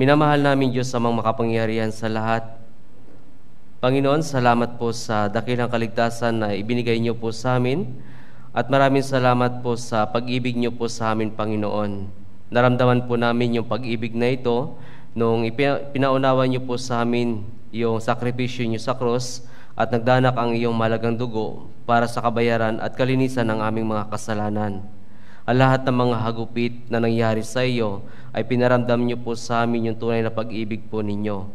Minamahal namin Diyos amang makapangyarihan sa lahat. Panginoon, salamat po sa dakilang kaligtasan na ibinigay niyo po sa amin at maraming salamat po sa pag-ibig niyo po sa amin, Panginoon. Naramdaman po namin yung pag-ibig na ito nung pinaunawa niyo po sa amin yung sakripisyo niyo sa cross at nagdanak ang iyong malagang dugo para sa kabayaran at kalinisan ng aming mga kasalanan. Ang lahat ng mga hagupit na nangyari sa iyo ay pinaramdam niyo po sa amin yung tunay na pag-ibig po ninyo.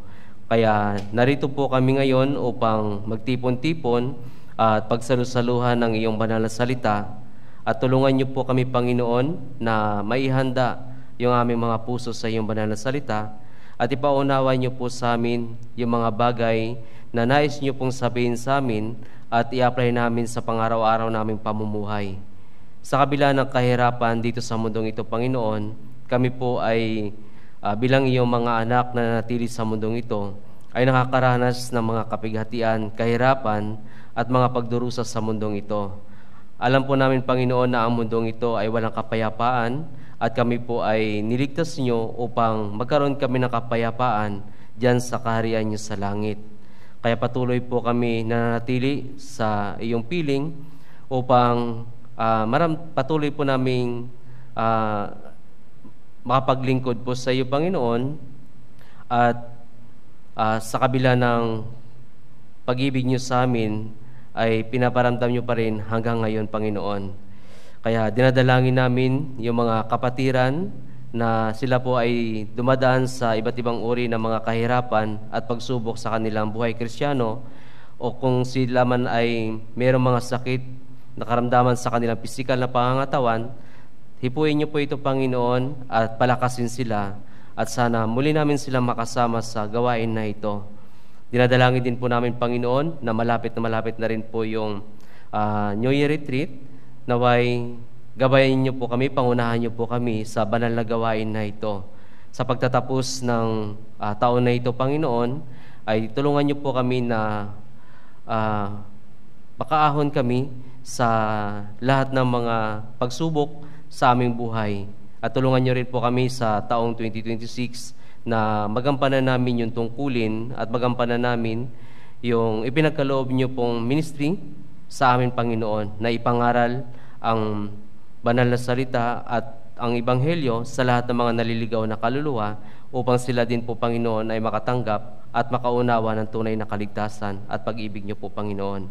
Kaya narito po kami ngayon upang magtipon-tipon at pagsalusaluhan ng iyong banal na salita at tulungan niyo po kami, Panginoon, na maihanda yung aming mga puso sa iyong banal na salita at ipaunawa niyo po sa amin yung mga bagay na nais niyo pong sabihin sa amin at i-apply namin sa pang-araw-araw naming pamumuhay. Sa kabila ng kahirapan dito sa mundong ito, Panginoon, kami po ay bilang iyong mga anak na nanatili sa mundong ito, ay nakakaranas ng mga kapighatian, kahirapan, at mga pagdurusa sa mundong ito. Alam po namin, Panginoon, na ang mundong ito ay walang kapayapaan at kami po ay niligtas niyo upang magkaroon kami ng kapayapaan diyan sa kaharian niyo sa langit. Kaya patuloy po kami nananatili sa iyong piling upang patuloy po naming makapaglingkod po sa iyo, Panginoon, at sa kabila ng pag-ibig niyo sa amin ay pinaparamdam niyo pa rin hanggang ngayon, Panginoon. Kaya dinadalangin namin yung mga kapatiran na sila po ay dumadaan sa iba't ibang uri ng mga kahirapan at pagsubok sa kanilang buhay Kristiyano, o kung sila man ay mayroong mga sakit na karamdaman sa kanilang pisikal na pangangatawan, hipuin niyo po ito, Panginoon, at palakasin sila at sana muli namin silang makasama sa gawain na ito. Dinadalangin din po namin, Panginoon, na malapit na rin po yung New Year Retreat. Naway gabayan niyo po kami, pangunahan niyo po kami sa banal na gawain na ito. Sa pagtatapos ng taon na ito, Panginoon, ay tulungan niyo po kami na makaahon kami sa lahat ng mga pagsubok sa aming buhay. At tulungan niyo rin po kami sa taong 2026 na magampanan namin yung tungkulin at magampanan namin yung ipinagkaloob niyo pong ministry sa amin, Panginoon, na ipangaral ang banal na salita at ang Ebanghelyo sa lahat ng mga naliligaw na kaluluwa upang sila din po, Panginoon, ay makatanggap at makaunawa ng tunay na kaligtasan at pag-ibig niyo po, Panginoon.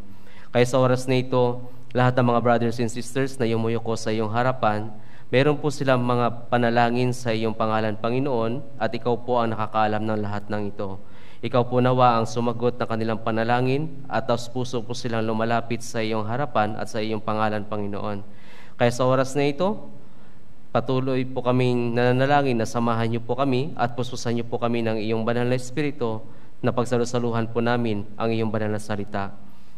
Kaya sa oras na ito, lahat ng mga brothers and sisters na yumuyuko sa iyong harapan, meron po silang mga panalangin sa iyong pangalan, Panginoon, at ikaw po ang nakakaalam ng lahat ng ito. Ikaw po nawa ang sumagot ng kanilang panalangin at taos puso po silang lumalapit sa iyong harapan at sa iyong pangalan, Panginoon. Kaya sa oras na ito, patuloy po kaming nananalangin na samahan niyo po kami at pususan niyo po kami ng iyong banal na Espiritu na pagsalusaluhan po namin ang iyong banal na salita.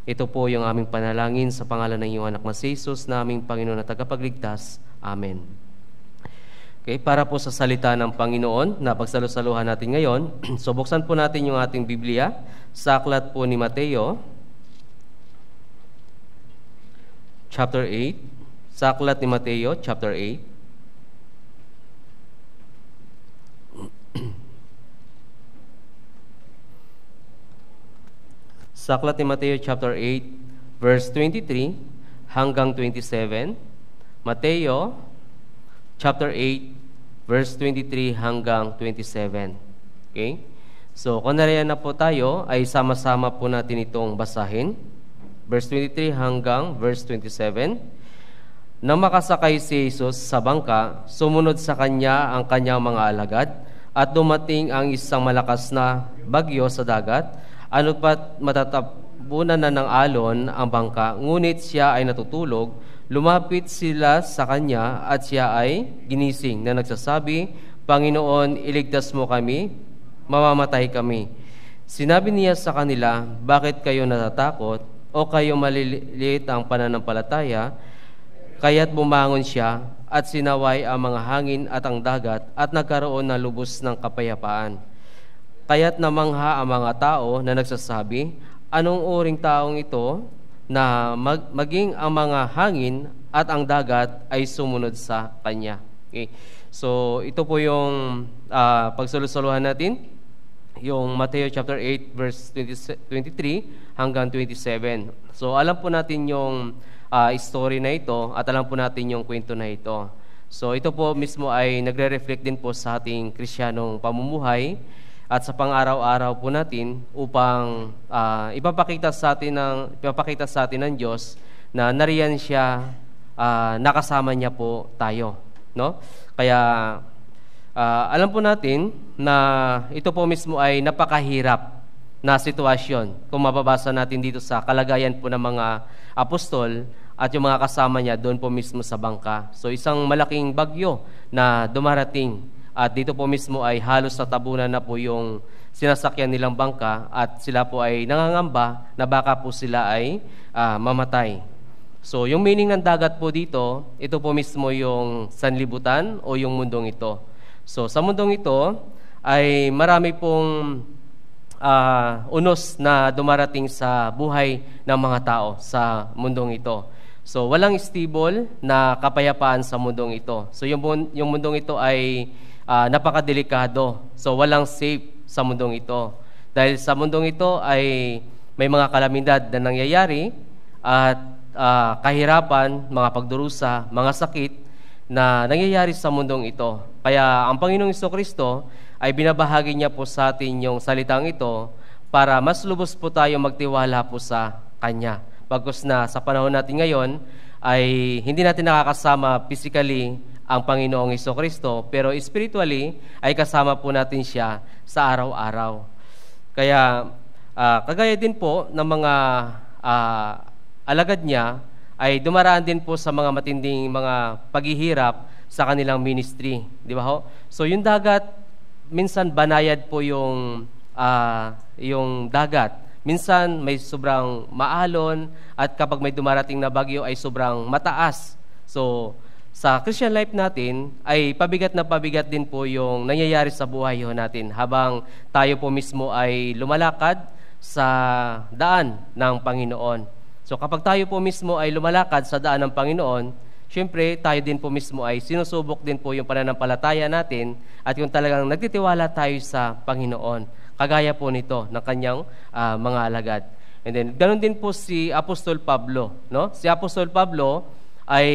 Ito po yung aming panalangin sa pangalan ng iyong anak na si Jesus, na aming Panginoon at tagapagligtas. Amen. Okay, para po sa salita ng Panginoon na pagsalusaluhan natin ngayon, so buksan po natin yung ating Biblia sa aklat po ni Mateo, chapter 8. Sa aklat ni Mateo, chapter 8. Sa aklat ni Mateo, chapter 8, verse 23 hanggang 27. Mateo, chapter 8, verse 23 hanggang 27. Okay? So, kung nariyan na po tayo, ay sama-sama po natin itong basahin. Verse 23 hanggang verse 27. Nang makasakay si Jesus sa bangka, sumunod sa kanya ang kanyang mga alagad, at dumating ang isang malakas na bagyo sa dagat. Ano pat matatabunan na ng alon ang bangka, ngunit siya ay natutulog. Lumapit sila sa kanya at siya ay ginising na nagsasabi, Panginoon, iligtas mo kami, mamamatay kami. Sinabi niya sa kanila, bakit kayo natatakot o kayo maliliit ang pananampalataya? Kaya't bumangon siya at sinaway ang mga hangin at ang dagat at nagkaroon ng lubos ng kapayapaan. Kaya't namangha ang mga tao na nagsasabi, anong uring taong ito na maging ang mga hangin at ang dagat ay sumunod sa kanya? Okay. So, ito po yung pagsalusuluhan natin, yung Mateo chapter 8 verse 23 hanggang 27. So, alam po natin yung story na ito at alam po natin yung kwento na ito. So, ito po mismo ay nagre-reflect din po sa ating Kristiyanong pamumuhay at sa pang-araw-araw po natin upang ipapakita sa atin ng Diyos na nariyan siya, nakasama niya po tayo, no? Kaya alam po natin na ito po mismo ay napakahirap na sitwasyon kung mababasa natin dito sa kalagayan po ng mga apostol at yung mga kasama niya doon po mismo sa bangka. So isang malaking bagyo na dumarating at dito po mismo ay halos natabunan na po yung sinasakyan nilang bangka at sila po ay nangangamba na baka po sila ay mamatay. So yung meaning ng dagat po dito, ito po mismo yung sanlibutan o yung mundong ito. So sa mundong ito ay marami pong unos na dumarating sa buhay ng mga tao sa mundong ito. So walang stable na kapayapaan sa mundong ito. So yung mundong ito ay napakadelikado. So walang safe sa mundong ito. Dahil sa mundong ito ay may mga kalamidad na nangyayari at kahirapan, mga pagdurusa, mga sakit na nangyayari sa mundong ito. Kaya ang Panginoong Jesucristo ay binabahagi niya po sa atin yung salitang ito para mas lubos po tayo magtiwala po sa Kanya. Bagkus na sa panahon natin ngayon ay hindi natin nakakasama physically ang Panginoong Jesucristo, pero spiritually ay kasama po natin siya sa araw-araw. Kaya kagaya din po ng mga alagad niya ay dumaraan din po sa mga matinding mga paghihirap sa kanilang ministry, di ba ho? So yung dagat, minsan banayad po yung dagat. Minsan may sobrang maalon at kapag may dumarating na bagyo ay sobrang mataas. So sa Christian life natin ay pabigat na pabigat din po yung nangyayari sa buhay natin habang tayo po mismo ay lumalakad sa daan ng Panginoon. So kapag tayo po mismo ay lumalakad sa daan ng Panginoon, syempre tayo din po mismo ay sinusubok din po yung pananampalataya natin at yung talagang nagtitiwala tayo sa Panginoon. Kagaya po nito ng kanyang mga alagad. And then ganoon din po si Apostol Pablo, no? Si Apostol Pablo ay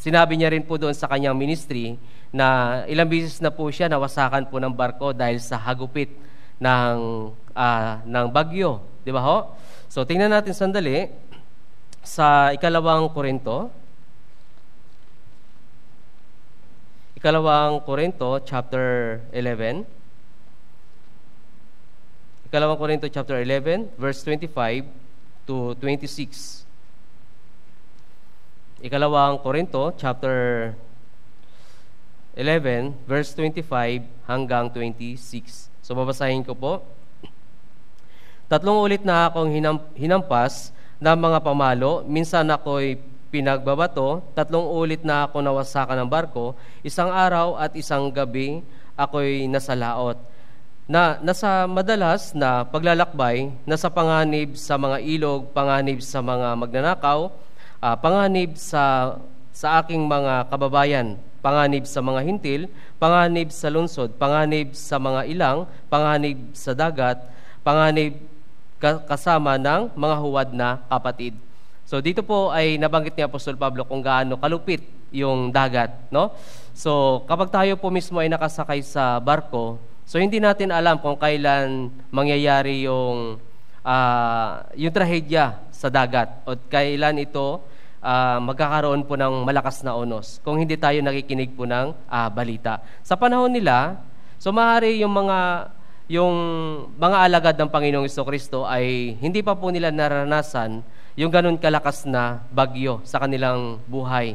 sinabi niya rin po doon sa kanyang ministry na ilang beses na po siya nawasakan po ng barko dahil sa hagupit ng bagyo. Di ba ho? So, tingnan natin sandali sa Ikalawang Korinto chapter 11. Ikalawang Korinto chapter 11, verse 25 to 26. Ikalawang Korinto, chapter 11, verse 25 hanggang 26. So, babasahin ko po. 3 ulit na akong hinampas ng mga pamalo. Minsan ako'y pinagbabato. 3 ulit na ako nawasakan ng barko. 1 araw at 1 gabi ako'y nasa laot. Nasa madalas na paglalakbay, nasa panganib sa mga ilog, panganib sa mga magnanakaw, panganib sa aking mga kababayan, panganib sa mga hintil, panganib sa lungsod, panganib sa mga ilang, panganib sa dagat, panganib kasama ng mga huwad na kapatid. So dito po ay nabanggit ni Apostol Pablo kung gaano kalupit yung dagat, no? So kapag tayo po mismo ay nakasakay sa barko, so hindi natin alam kung kailan mangyayari yung trahedya sa dagat o kailan ito magkakaroon po ng malakas na unos kung hindi tayo nakikinig po ng balita. Sa panahon nila, so maaari yung mga alagad ng Panginoong Jesucristo ay hindi pa po nila naranasan yung ganun kalakas na bagyo sa kanilang buhay.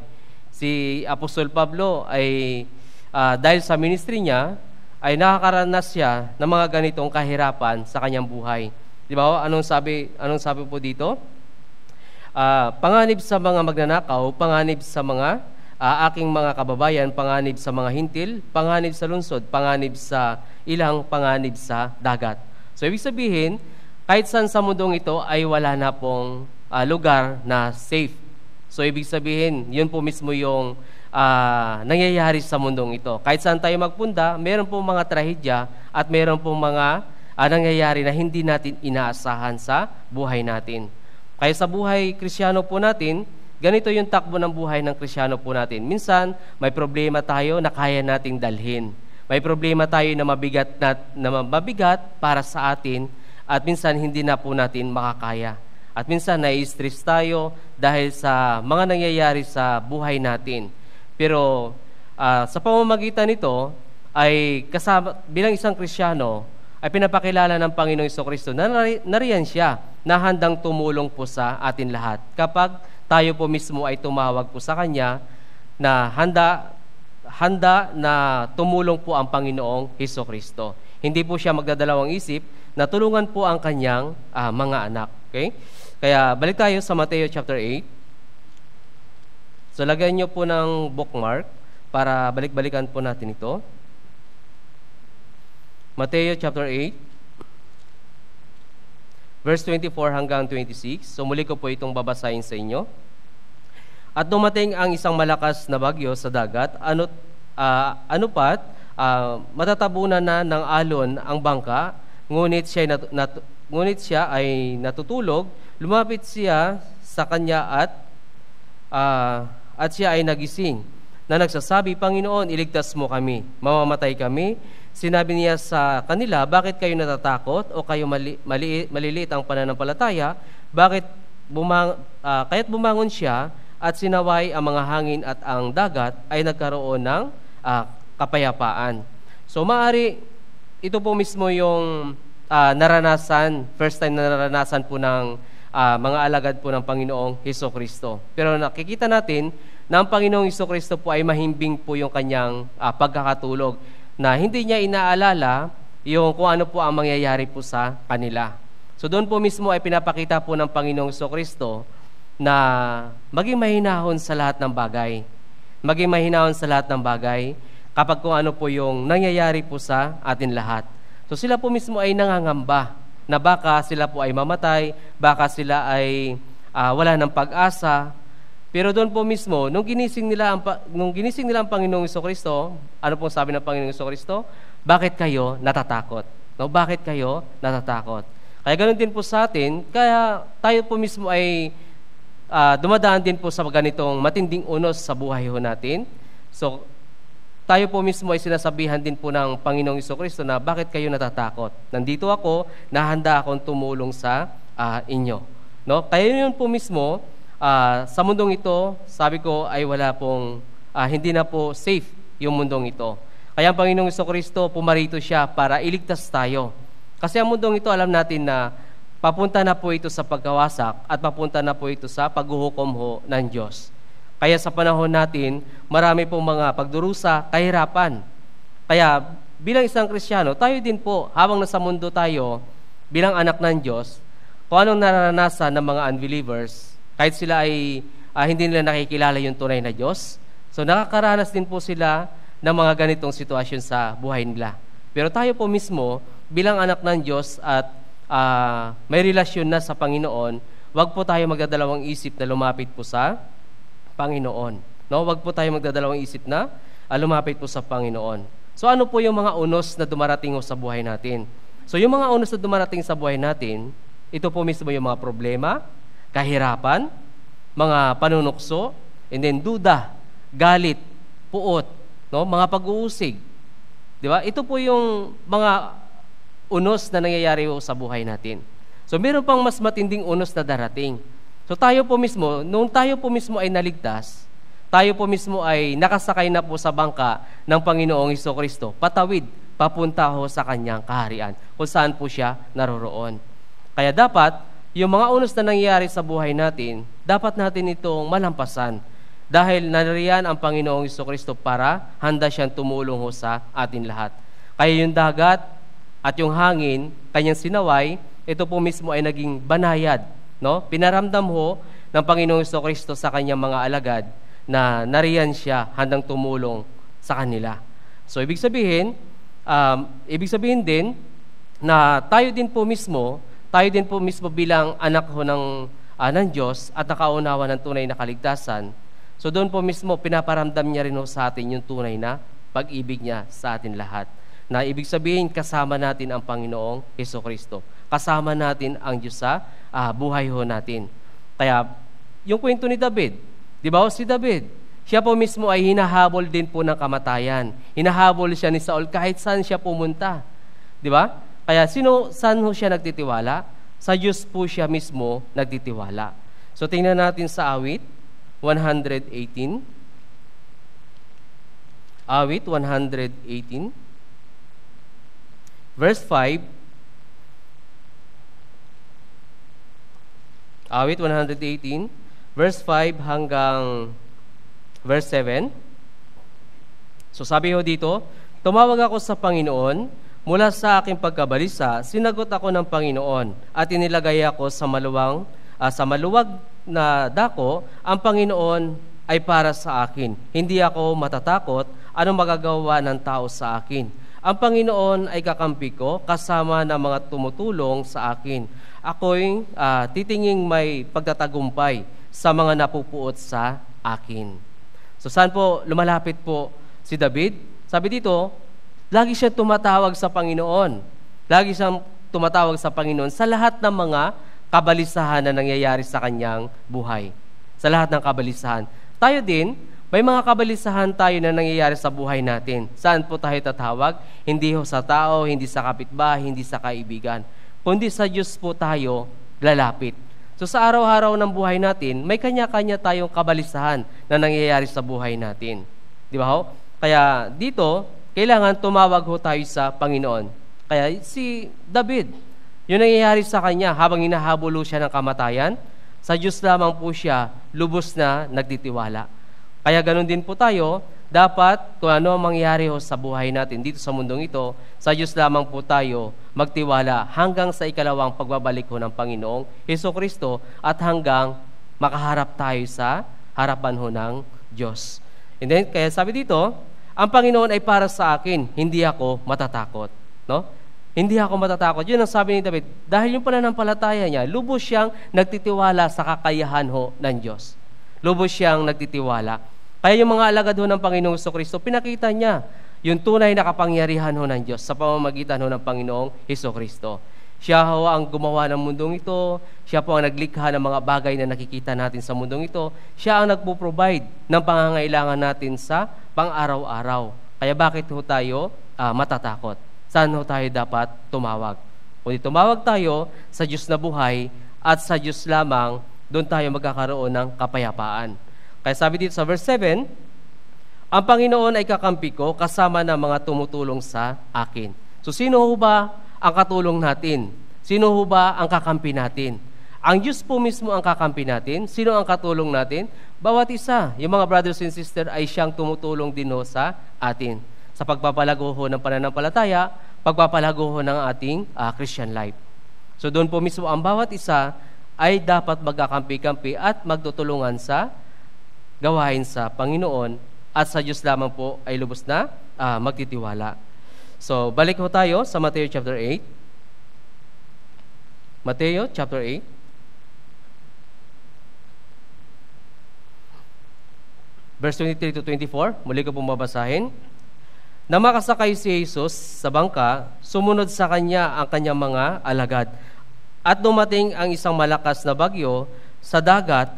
Si Apostol Pablo ay dahil sa ministry niya ay nakakaranas siya ng mga ganitong kahirapan sa kanyang buhay. Di ba? Anong sabi po dito? Panganib sa mga magnanakaw, panganib sa mga aking mga kababayan, panganib sa mga hintil, panganib sa lungsod, panganib sa ilang, panganib sa dagat. So ibig sabihin, kahit saan sa mundong ito ay wala na pong lugar na safe. So ibig sabihin, yun po mismo yung nangyayari sa mundong ito. Kahit saan tayo magpunta, meron pong mga trahedya at meron pong mga nangyayari na hindi natin inaasahan sa buhay natin. Kaya sa buhay Kristiyano po natin, ganito yung takbo ng buhay ng Kristiyano po natin. Minsan, may problema tayo na kaya nating dalhin. May problema tayo na mabigat para sa atin at minsan hindi na po natin makakaya. At minsan nai-stress tayo dahil sa mga nangyayari sa buhay natin. Pero sa pamamagitan nito ay kasama, bilang isang Kristiyano ay pinapakilala ng Panginoong Jesucristo na nariyan siya na handang tumulong po sa atin lahat. Kapag tayo po mismo ay tumawag po sa Kanya na handa na tumulong po ang Panginoong Jesucristo. Hindi po siya magdadalawang isip na tulungan po ang Kanyang mga anak. Okay? Kaya balik tayo sa Mateo chapter 8. So lagyan nyo po ng bookmark para balik-balikan po natin ito. Mateo chapter 8, verse 24 hanggang 26. So muli ko po itong babasahin sa inyo. At dumating ang isang malakas na bagyo sa dagat, anupat, matatabunan na ng alon ang bangka, ngunit siya ay natutulog. Lumapit siya sa kanya at siya ay nagising na nagsasabi, Panginoon, iligtas mo kami, mamamatay kami. Sinabi niya sa kanila, bakit kayo natatakot o kayo maliliit ang pananampalataya? Kaya't bumangon siya at sinaway ang mga hangin at ang dagat ay nagkaroon ng kapayapaan. So maari ito po mismo yung first time na naranasan po ng mga alagad po ng Panginoong Jesucristo. Pero nakikita natin na ang Panginoong Jesucristo po ay mahimbing po yung kanyang pagkakatulog na hindi niya inaalala yung kung ano po ang mangyayari po sa kanila. So doon po mismo ay pinapakita po ng Panginoong Jesucristo na maging mahinahon sa lahat ng bagay. Maging mahinahon sa lahat ng bagay kapag kung ano po yung nangyayari po sa atin lahat. So sila po mismo ay nangangamba na baka sila po ay mamatay, baka sila ay wala ng pag-asa. Pero doon po mismo, nung ginising nila ang Panginoong Jesucristo, ano pong sabi ng Panginoong Jesucristo? Bakit kayo natatakot? No, bakit kayo natatakot? Kaya ganoon din po sa atin, kaya tayo po mismo ay dumadaan din po sa ganitong matinding unos sa buhay ho natin. So, tayo po mismo ay sinasabihan din po ng Panginoong Jesucristo na bakit kayo natatakot? Nandito ako, nahanda akong tumulong sa inyo. No? Kaya yun po mismo, sa mundong ito, sabi ko ay hindi na po safe yung mundong ito. Kaya ang Panginoong Jesucristo, pumarito siya para iligtas tayo. Kasi ang mundong ito, alam natin na papunta na po ito sa pagkawasak at papunta na po ito sa paghuhukom ho ng Diyos. Kaya sa panahon natin, marami pong mga pagdurusa, kahirapan. Kaya bilang isang Kristiyano, tayo din po, habang nasa mundo tayo, bilang anak ng Diyos, kung anong naranasan ng mga unbelievers, kahit sila ay hindi nila nakikilala yung tunay na Diyos, so nakakaranas din po sila ng mga ganitong sitwasyon sa buhay nila. Pero tayo po mismo, bilang anak ng Diyos at may relasyon na sa Panginoon, wag po tayo magdadalawang isip na lumapit po sa Panginoon. No, wag po tayo magdadalawang isip na lumapit po sa Panginoon. So ano po yung mga unos na dumarating sa buhay natin? So yung mga unos na dumarating sa buhay natin, ito po mismo yung mga problema, kahirapan, mga panunukso, and then duda, galit, puot, no, mga pag-uusig. Di ba? Ito po yung mga unos na nangyayari sa buhay natin. So meron pang mas matinding unos na darating. So tayo po mismo, nung tayo po mismo ay naligtas, tayo po mismo ay nakasakay na po sa bangka ng Panginoong Jesucristo, patawid, papunta ho sa kanyang kaharian, kung saan po siya naroroon. Kaya dapat, yung mga unos na nangyayari sa buhay natin, dapat natin itong malampasan. Dahil nariyan ang Panginoong Jesucristo para handa siyang tumulong ho sa atin lahat. Kaya yung dagat at yung hangin, kanyang sinaway, ito po mismo ay naging banayad. No? Pinaramdam ho ng Panginoong Jesucristo sa kanyang mga alagad na nariyan siya handang tumulong sa kanila. So ibig sabihin din na tayo din po mismo bilang anak ho ng Diyos at nakaunawa ng tunay na kaligtasan, So doon po mismo, pinaparamdam niya rin ho sa atin yung tunay na pag-ibig niya sa atin lahat. Na ibig sabihin, kasama natin ang Panginoong Hesukristo. Kasama natin ang Diyos sa buhay ho natin. Kaya, yung kwento ni David, di ba si David, siya po mismo ay hinahabol din po ng kamatayan. Hinahabol siya ni Saul kahit saan siya pumunta. Di ba? Kaya saan ho siya nagtitiwala? Sa Diyos po siya mismo nagtitiwala. So tingnan natin sa awit 118. Awit 118. Verse 5. Awit 118. Verse 5 hanggang verse 7. So sabi ho dito, tumawag ako sa Panginoon, mula sa aking pagkabalisa, sinagot ako ng Panginoon at inilagay ako sa maluwag na dako. Ang Panginoon ay para sa akin. Hindi ako matatakot anong magagawa ng tao sa akin. Ang Panginoon ay kakampi ko kasama ng mga tumutulong sa akin. Ako'y titinging may pagtatagumpay sa mga napupuot sa akin. So saan po lumalapit po si David? Sabi dito, lagi siya tumatawag sa Panginoon. Lagi siyang tumatawag sa Panginoon sa lahat ng mga kabalisahan na nangyayari sa kanyang buhay. Sa lahat ng kabalisahan. Tayo din, may mga kabalisahan tayo na nangyayari sa buhay natin. Saan po tayo tatawag? Hindi ho sa tao, hindi sa kapitbahay, hindi sa kaibigan. Kundi sa Diyos po tayo lalapit. So sa araw-araw ng buhay natin, may kanya-kanya tayong kabalisahan na nangyayari sa buhay natin. Di ba ho? Kaya dito, kailangan tumawag ho tayo sa Panginoon. Kaya si David, yung nangyayari sa kanya habang hinahabol siya ng kamatayan, sa Diyos lamang po siya lubos na nagtitiwala. Kaya ganun din po tayo, dapat kung ano ang mangyayari ho sa buhay natin dito sa mundong ito, sa Diyos lamang po tayo magtiwala hanggang sa ikalawang pagbabalik ho ng Panginoong Hesukristo at hanggang makaharap tayo sa harapan ho ng Diyos. And then, kaya sabi dito, ang Panginoon ay para sa akin, hindi ako matatakot. No? Hindi ako matatakot. Yun ang sabi ni David. Dahil yung pananampalataya niya, lubos siyang nagtitiwala sa kakayahan ho ng Diyos. Lubos siyang nagtitiwala. Kaya yung mga alagad ho ng Panginoong Hesukristo, pinakita niya yung tunay na kapangyarihan ho ng Diyos sa pamamagitan ho ng Panginoong Hesukristo. Siya ho ang gumawa ng mundong ito. Siya po ang naglikha ng mga bagay na nakikita natin sa mundong ito. Siya ang nagpo-provide ng pangangailangan natin sa pang-araw-araw. Kaya bakit ho tayo matatakot? Saan ho tayo dapat tumawag? Kung tumawag tayo sa Diyos na buhay at sa Diyos lamang, doon tayo magkakaroon ng kapayapaan. Kaya sabi dito sa verse 7, ang Panginoon ay kakampi ko kasama ng mga tumutulong sa akin. So sino ho ba ang katulong natin? Sino ho ba ang kakampi natin? Ang Diyos po mismo ang kakampi natin. Sino ang katulong natin? Bawat isa, yung mga brothers and sisters ay siyang tumutulong din ho sa atin. Sa pagpapalago ho ng pananampalataya, pagpapalago ho ng ating Christian life. So doon po mismo ang bawat isa ay dapat magkakampi-kampi at magtutulungan sa gawain sa Panginoon at sa Diyos lamang po ay lubos na magtitiwala. So, balik ho tayo sa Mateo chapter 8. Mateo chapter 8. Verse 23 to 24, muli ko pong babasahin. Na makasakay si Jesus sa bangka, sumunod sa kanya ang kanyang mga alagad. At dumating ang isang malakas na bagyo sa dagat,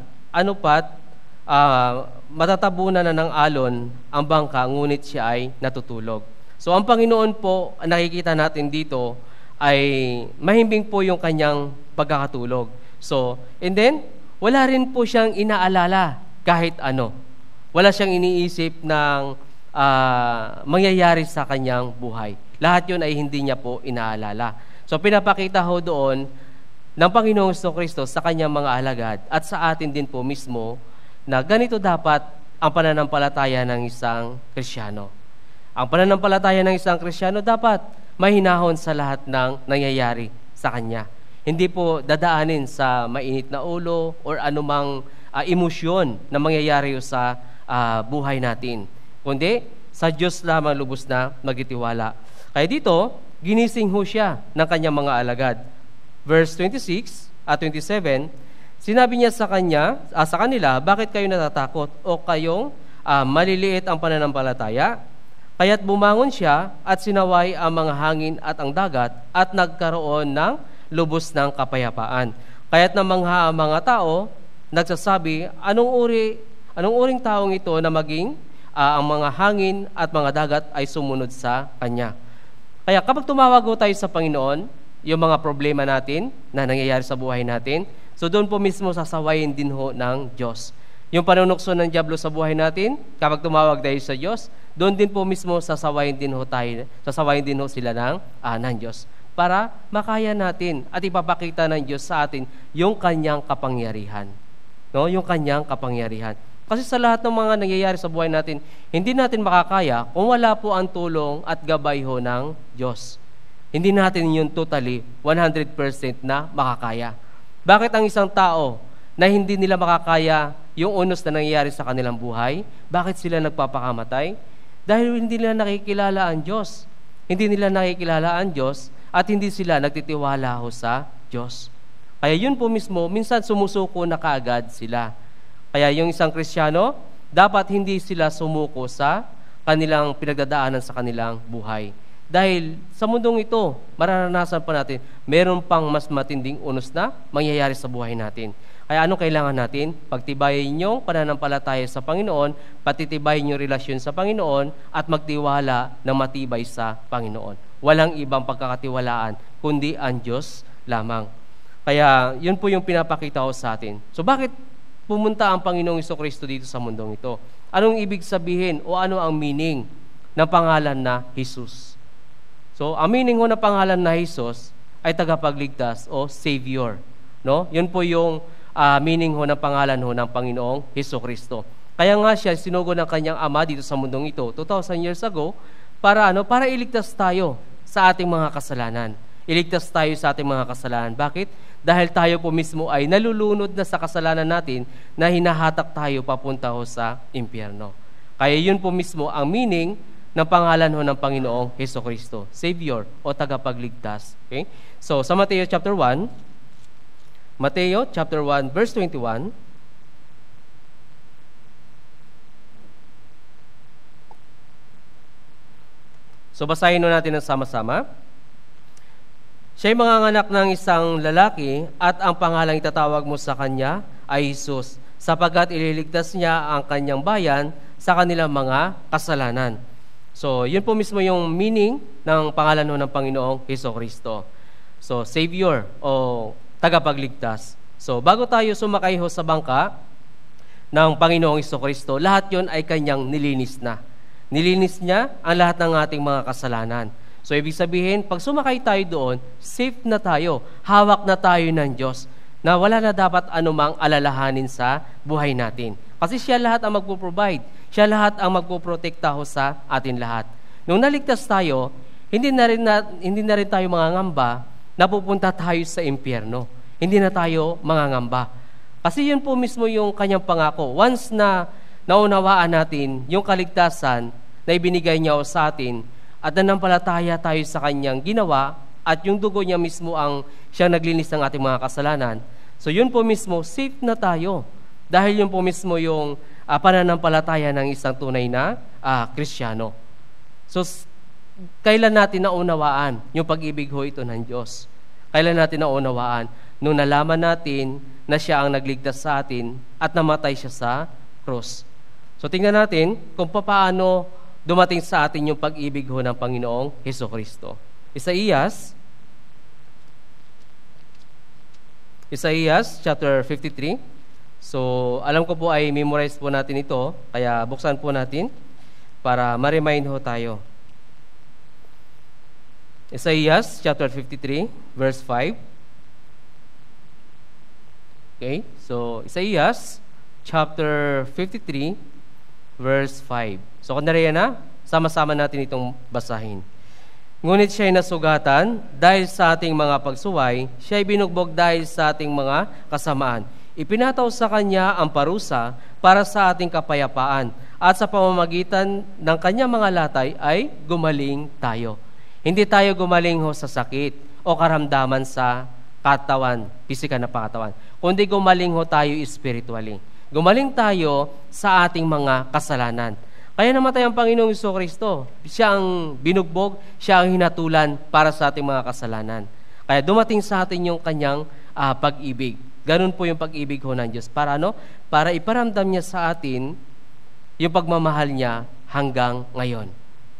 matatabunan na ng alon ang bangka, ngunit siya ay natutulog. So ang Panginoon po, nakikita natin dito, ay mahimbing po yung kanyang pagkakatulog. So, and then, wala rin po siyang inaalala kahit ano. Wala siyang iniisip ng mangyayari sa kanyang buhay. Lahat yun ay hindi niya po inaalala. So pinapakita ho doon ng Panginoong Jesucristo sa kanyang mga alagad at sa atin din po mismo na ganito dapat ang pananampalataya ng isang Kristiyano. Ang pananampalataya ng isang Kristiyano dapat mahinahon sa lahat ng nangyayari sa kanya. Hindi po dadaanin sa mainit na ulo or anumang emosyon na mangyayari sa buhay natin. Kundi sa Diyos lamang lubos na magtitiwala. Kaya dito, ginising ho siya ng kanyang mga alagad. Verse 26 at 27, Sinabi niya sa kanila, bakit kayo natatakot o kayong maliliit ang pananampalataya? Kaya't bumangon siya at sinaway ang mga hangin at ang dagat at nagkaroon ng lubos ng kapayapaan. Kaya't namangha ang mga tao, nagsasabi, anong uring taong ito na maging ang mga hangin at mga dagat ay sumunod sa Kanya. Kaya kapag tumawag tayo sa Panginoon, yung mga problema natin na nangyayari sa buhay natin, so doon po mismo sasawayin din ho ng Diyos. Yung panunukso ng dyablo sa buhay natin, kapag tumawag tayo sa Diyos, doon din po mismo sasawayin din ho sila ng Diyos para makaya natin at ipapakita ng Diyos sa atin yung Kanyang kapangyarihan. No? Yung Kanyang kapangyarihan. Kasi sa lahat ng mga nangyayari sa buhay natin, hindi natin makakaya kung wala po ang tulong at gabay ho ng Diyos. Hindi natin yun totally 100% na makakaya. Bakit ang isang tao na hindi nila makakaya yung unos na nangyayari sa kanilang buhay, bakit sila nagpapakamatay? Dahil hindi nila nakikilala ang Diyos. Hindi nila nakikilala ang Diyos at hindi sila nagtitiwala ho sa Diyos. Kaya yun po mismo, minsan sumusuko na kaagad sila. Kaya yung isang Kristiyano, dapat hindi sila sumuko sa kanilang pinagdadaanan sa kanilang buhay. Dahil sa mundong ito, mararanasan pa natin, meron pang mas matinding unos na mangyayari sa buhay natin. Kaya anong kailangan natin? Pagtibayin yung pananampalataya sa Panginoon, patitibayin yung relasyon sa Panginoon, at magtiwala na matibay sa Panginoon. Walang ibang pagkakatiwalaan, kundi ang Diyos lamang. Kaya yun po yung pinapakita ko sa atin. So bakit pumunta ang Panginoong Jesucristo dito sa mundong ito? Anong ibig sabihin o ano ang meaning ng pangalan na Jesus? So, ang meaning ho ng pangalan na Jesus ay tagapagligtas o Savior. No? Yun po yung meaning ho ng pangalan ho ng Panginoong Jesucristo. Kaya nga siya sinugo ng kanyang ama dito sa mundong ito 2,000 years ago para iligtas tayo sa ating mga kasalanan. Iligtas tayo sa ating mga kasalanan. Bakit? Dahil tayo po mismo ay nalulunod na sa kasalanan natin na hinahatak tayo papunta ho sa impyerno. Kaya yun po mismo ang meaning ng pangalan ho ng Panginoong Jesucristo, Savior o tagapagligtas. Okay? So, sa Mateo chapter 1, verse 21, so basahin natin ng sama-sama. Siya'y manganganak ng isang lalaki at ang pangalang itatawag mo sa kanya ay Jesus, sapagkat ililigtas niya ang kanyang bayan sa kanilang mga kasalanan. So, yun po mismo yung meaning ng pangalan ng Panginoong Jesucristo. So, Savior o tagapagligtas. So, bago tayo sumakay ho sa bangka ng Panginoong Jesucristo, lahat yun ay kanyang nilinis na. Nilinis niya ang lahat ng ating mga kasalanan. So, ibig sabihin, pag sumakay tayo doon, safe na tayo, hawak na tayo ng Diyos, na wala na dapat anumang alalahanin sa buhay natin. Kasi siya lahat ang magpo-provide, siya lahat ang magpo-protekta ho sa atin lahat. Nung naligtas tayo, hindi na rin tayo mangangamba na pupunta tayo sa impyerno. Hindi na tayo mangangamba. Kasi yun po mismo yung kanyang pangako. Once na naunawaan natin yung kaligtasan na ibinigay niya sa atin, at nanampalataya tayo sa kanyang ginawa at yung dugo niya mismo ang siyang naglinis ng ating mga kasalanan. So yun po mismo, safe na tayo. Dahil yun po mismo yung pananampalataya ng isang tunay na Kristiyano. So kailan natin naunawaan yung pag-ibig ho ito ng Diyos? Kailan natin naunawaan? Nung nalaman natin na siya ang nagligtas sa atin at namatay siya sa cross. So tingnan natin kung paano dumating sa atin yung pag-ibig ho ng Panginoong Jesucristo. Isaías chapter 53. So, alam ko po ay memorize po natin ito, kaya buksan po natin para ma-remind ho tayo. Isaías chapter 53, verse 5. Okay, so Isaías chapter 53, verse 5. So kung nariyan na, sama-sama natin itong basahin. Ngunit siya'y nasugatan dahil sa ating mga pagsuway, siya'y binugbog dahil sa ating mga kasamaan. Ipinataw sa kanya ang parusa para sa ating kapayapaan, at sa pamamagitan ng kanyang mga latay ay gumaling tayo. Hindi tayo gumaling ho sa sakit o karamdaman sa katawan, pisikal na pakatawan, kundi gumaling ho tayo spiritually. Gumaling tayo sa ating mga kasalanan. Kaya namatay ang Panginoong Jesucristo. Siya ang binugbog, siya ang hinatulan para sa ating mga kasalanan. Kaya dumating sa atin yung kanyang pag-ibig. Ganun po yung pag-ibig ho ng Diyos. Para ano? Para iparamdam niya sa atin yung pagmamahal niya hanggang ngayon.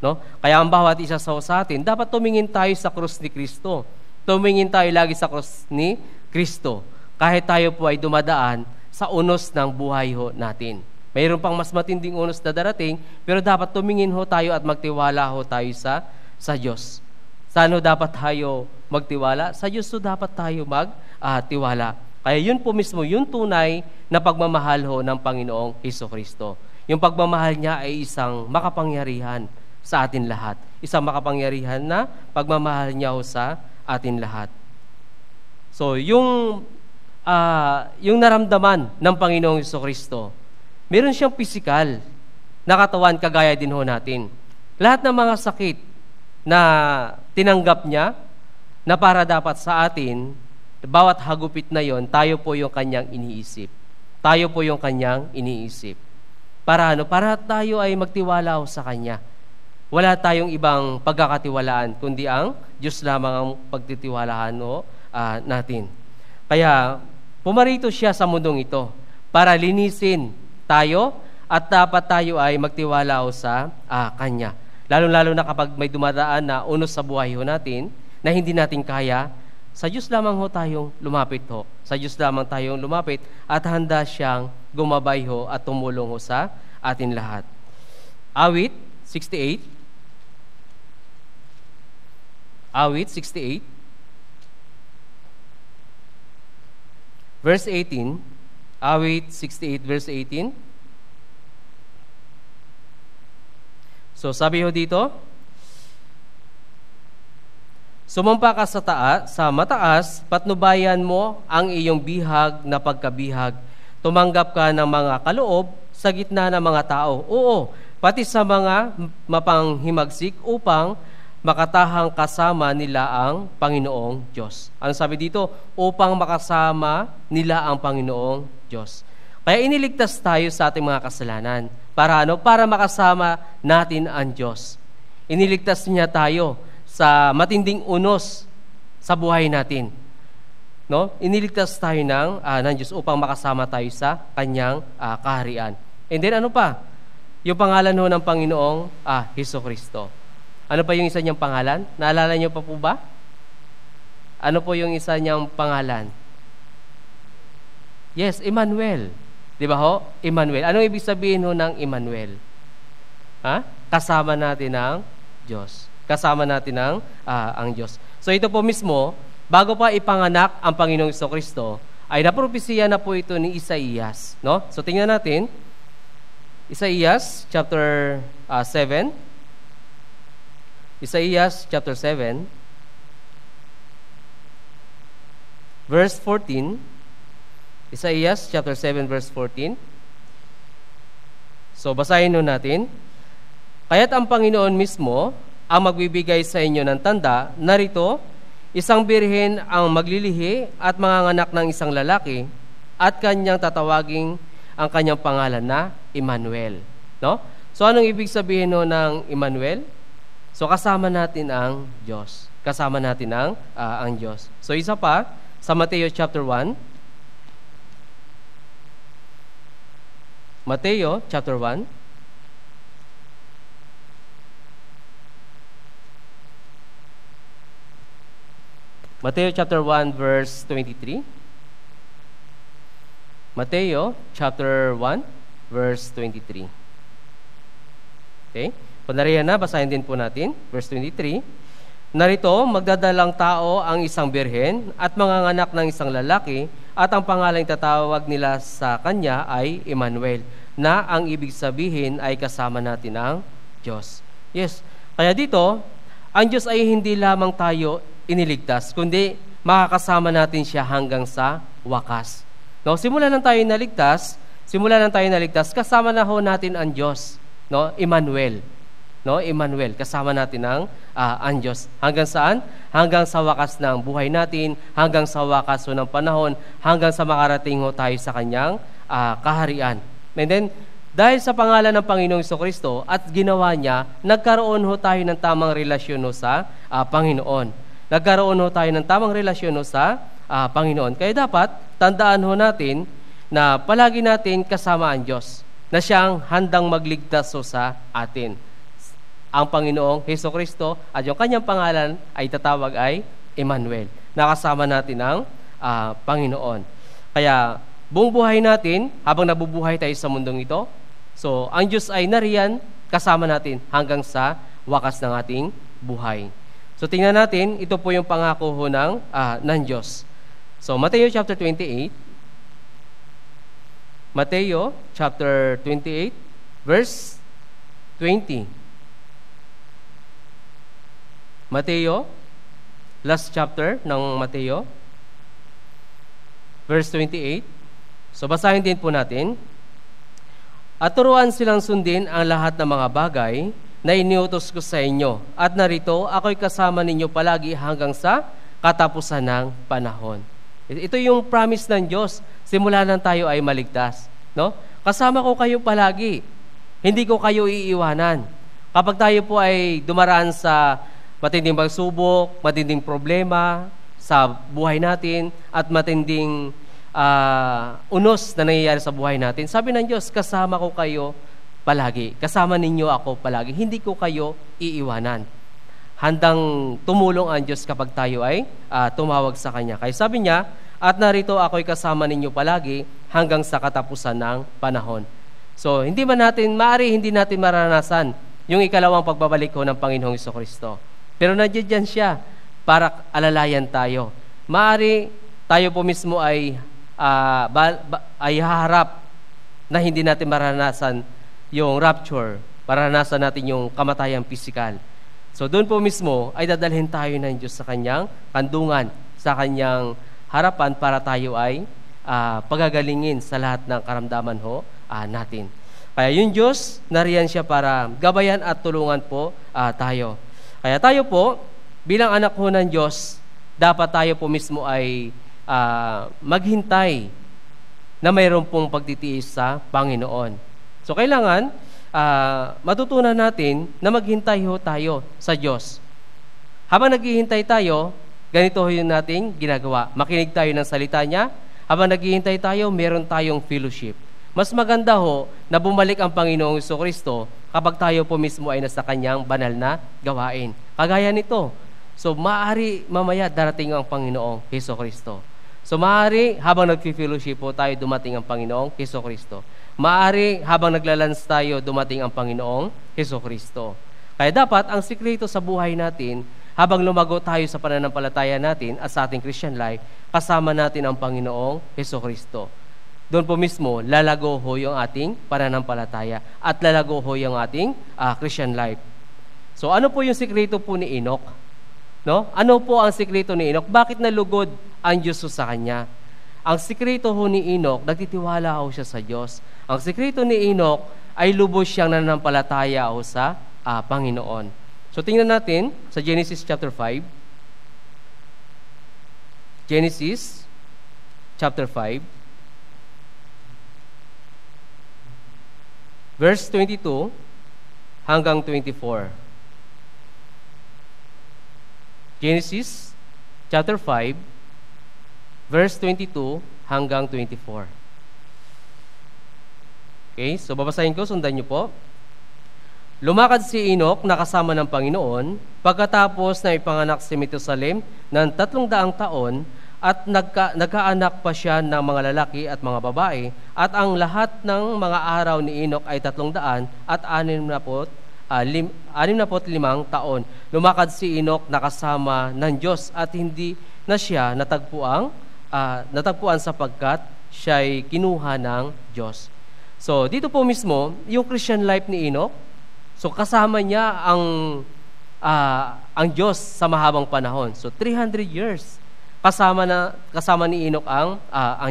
No? Kaya ang bawat isa sa atin, dapat tumingin tayo sa krus ni Kristo. Tumingin tayo lagi sa krus ni Kristo. Kahit tayo po ay dumadaan sa unos ng buhay ho natin. Mayroon pang mas matinding unos na darating, pero dapat tumingin ho tayo at magtiwala ho tayo sa Diyos. Saan ho dapat tayo magtiwala? Sa Diyos ho dapat tayo magtiwala. Kaya yun po mismo, yung tunay na pagmamahal ho ng Panginoong Jesucristo. Yung pagmamahal niya ay isang makapangyarihan sa atin lahat. Isang makapangyarihan na pagmamahal niya ho sa atin lahat. So, yung naramdaman ng Panginoong Jesucristo, meron siyang pisikal na katawan kagaya din ho natin. Lahat ng mga sakit na tinanggap niya na para dapat sa atin, bawat hagupit na yon, tayo po yung kanyang iniisip. Tayo po yung kanyang iniisip. Para ano? Para tayo ay magtiwala ho sa Kanya. Wala tayong ibang pagkakatiwalaan, kundi ang Diyos lamang ang pagtitiwalaan natin. Kaya, pumarito siya sa mundong ito para linisin tayo at dapat tayo ay magtiwala sa Kanya. Lalo-lalo na kapag may dumadaan na unos sa buhay ho natin na hindi natin kaya, sa Diyos lamang ho tayong lumapit ho. Sa Diyos lamang tayong lumapit at handa siyang gumabay ho at tumulong ho sa atin lahat. Awit 68. Awit 68. Verse 18. Awit 68 verse 18. So sabi ho dito, sumampa ka sa mataas, patnubayan mo ang iyong bihag na pagkabihag. Tumanggap ka ng mga kaloob sa gitna ng mga tao. Oo, pati sa mga mapanghimagsik upang makatahang kasama nila ang Panginoong Diyos. Ano sabi dito? Upang makasama nila ang Panginoong Diyos. Kaya iniligtas tayo sa ating mga kasalanan. Para ano? Para makasama natin ang Diyos. Iniligtas niya tayo sa matinding unos sa buhay natin. No? Iniligtas tayo ng Diyos upang makasama tayo sa Kanyang kaharian. And then ano pa? Yung pangalan ho ng Panginoong Jesucristo. Ano pa yung isa niyang pangalan? Naalala niyo pa po ba? Ano po yung isa niyang pangalan? Yes, Emmanuel. Di ba ho? Emmanuel. Anong ibig sabihin ho ng Emmanuel? Kasama natin ang Diyos. Kasama natin ang Diyos. So ito po mismo, bago pa ipanganak ang Panginoong Jesucristo, ay napropesiya na po ito ni Isaías. No? So tingnan natin, Isaías chapter 7. Isaías chapter 7, verse 14. Isaías chapter 7, verse 14. So basahin nun natin. Kaya't ang Panginoon mismo ang magbibigay sa inyo ng tanda, narito, isang birhen ang maglilihi at manganganak ng isang lalaki at kanyang tatawaging ang kanyang pangalan na Emmanuel. No? So anong ibig sabihin no ng Emmanuel? So kasama natin ang Diyos. Kasama natin ang Diyos. So isa pa, sa Mateo chapter 1. Mateo chapter 1. Mateo chapter 1 verse 23. Mateo chapter 1 verse 23. Okay? Kung nariyan na, basahin din po natin. Verse 23. Narito, magdadalang tao ang isang birhen at manganganak ng isang lalaki at ang pangalang tatawag nila sa kanya ay Emmanuel, na ang ibig sabihin ay kasama natin ang Diyos. Yes. Kaya dito, ang Diyos ay hindi lamang tayo iniligtas, kundi makakasama natin siya hanggang sa wakas. No, simula nang tayo naligtas, kasama na ho natin ang Diyos, no? Emmanuel. No, Emmanuel, kasama natin ang Diyos. Hanggang saan? Hanggang sa wakas ng buhay natin, hanggang sa wakas ng panahon, hanggang sa makarating ho tayo sa kanyang kaharian. And then, dahil sa pangalan ng Panginoong Jesucristo at ginawa niya, nagkaroon ho tayo ng tamang relasyon ho sa Panginoon. Nagkaroon ho tayo ng tamang relasyon ho sa Panginoon. Kaya dapat, tandaan ho natin na palagi natin kasama ang Diyos, na siyang handang magligtas ho sa atin. Ang Panginoong Jesucristo at yung kanyang pangalan ay tatawag ay Emmanuel. Nakasama natin ang Panginoon. Kaya buong buhay natin, habang nabubuhay tayo sa mundong ito, so ang Diyos ay nariyan kasama natin hanggang sa wakas ng ating buhay. So tingnan natin, ito po yung pangako ho ng Diyos. So Mateo chapter 28, Mateo chapter 28, verse 20. Mateo, last chapter ng Mateo, verse 28. So basahin din po natin. At turuan silang sundin ang lahat ng mga bagay na iniutos ko sa inyo. At narito, ako'y kasama ninyo palagi hanggang sa katapusan ng panahon. Ito yung promise ng Diyos. Simula nang tayo ay maligtas. No? Kasama ko kayo palagi. Hindi ko kayo iiwanan. Kapag tayo po ay dumaraan sa matinding pagsubok, matinding problema sa buhay natin, at matinding unos na nangyayari sa buhay natin, sabi ng Diyos, kasama ko kayo palagi. Kasama ninyo ako palagi. Hindi ko kayo iiwanan. Handang tumulong ang Diyos kapag tayo ay tumawag sa Kanya. Kaya sabi niya, at narito ako'y kasama ninyo palagi hanggang sa katapusan ng panahon. So, hindi hindi natin maranasan yung ikalawang pagbabalik ko ng Panginoong Jesucristo. Pero nandiyan siya para alalayan tayo. Maaari tayo po mismo ay haharap na hindi natin maranasan yung rapture, maranasan natin yung kamatayang pisikal. So doon po mismo ay dadalhin tayo ng Diyos sa kanyang kandungan, sa kanyang harapan para tayo ay pagagalingin sa lahat ng karamdaman natin. Kaya yung Diyos, nariyan siya para gabayan at tulungan po tayo. Kaya tayo po, bilang anak ho ng Diyos, dapat tayo po mismo ay maghintay na mayroon pong pagtitiis sa Panginoon. So kailangan, matutunan natin na maghintay ho tayo sa Diyos. Habang naghihintay tayo, ganito ho yung nating ginagawa. Makinig tayo ng salita niya. Habang naghihintay tayo, meron tayong fellowship. Mas maganda ho na bumalik ang Panginoong Jesucristo kapag tayo po mismo ay nasa kanyang banal na gawain. Kagaya nito. So, maaari mamaya darating ang Panginoong Jesucristo. So, maaari habang nag-fellowship po tayo, dumating ang Panginoong Jesucristo. Maaari habang naglalans tayo, dumating ang Panginoong Jesucristo. Kaya dapat, ang sikreto sa buhay natin, habang lumago tayo sa pananampalataya natin at sa ating Christian life, kasama natin ang Panginoong Jesucristo. Doon po mismo, lalago ho yung ating pananampalataya at lalago ho yung ating Christian life. So ano po yung sikreto po ni Enoch? No? Ano po ang sikreto ni Enoch? Bakit nalugod ang Diyos sa kanya? Ang sikreto ho ni Enoch, nagtitiwala ho siya sa Diyos. Ang sikreto ni Enoch ay lubos siyang nananampalataya ho sa Panginoon. So tingnan natin sa Genesis chapter 5. Genesis chapter 5. Verse 22 hanggang 24. Genesis chapter 5, verse 22 hanggang 24. Okay, so babasahin ko, sundan niyo po. Lumakad si Enoch na kasama ng Panginoon pagkatapos na ipanganak si Metusalem ng 300 taon at nagkaanak pa siya ng mga lalaki at mga babae, at ang lahat ng mga araw ni Enoch ay 365 taon. Lumakad si Enoch na kasama ng Diyos at hindi na siya natagpuan sapagkat siya'y kinuha ng Diyos. So dito po mismo, yung Christian life ni Enoch, so kasama niya ang Diyos sa mahabang panahon. So 300 years. Kasama ni Enoch ang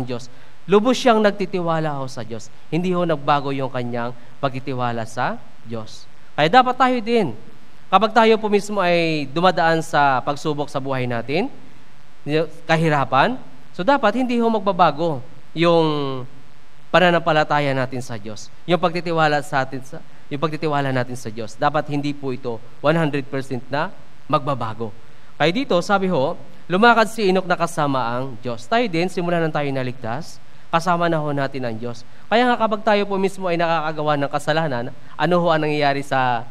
Diyos. Lubos siyang nagtitiwala ho sa Diyos. Hindi ho nagbago yung kanyang pagtitiwala sa Diyos. Kaya dapat tayo din, kapag tayo po mismo ay dumadaan sa pagsubok sa buhay natin, kahirapan, so dapat hindi ho magbabago yung pananampalataya natin sa Diyos. Yung pagtitiwala natin sa Diyos. Dapat hindi po ito 100% na magbabago. Kaya dito, sabi ho, lumakad si Enoch na kasama ang Diyos. Tayo din, simula nang tayo naligtas, kasama na ho natin ang Diyos. Kaya nga kapag tayo po mismo ay nakakagawa ng kasalanan, ano ho ang nangyayari sa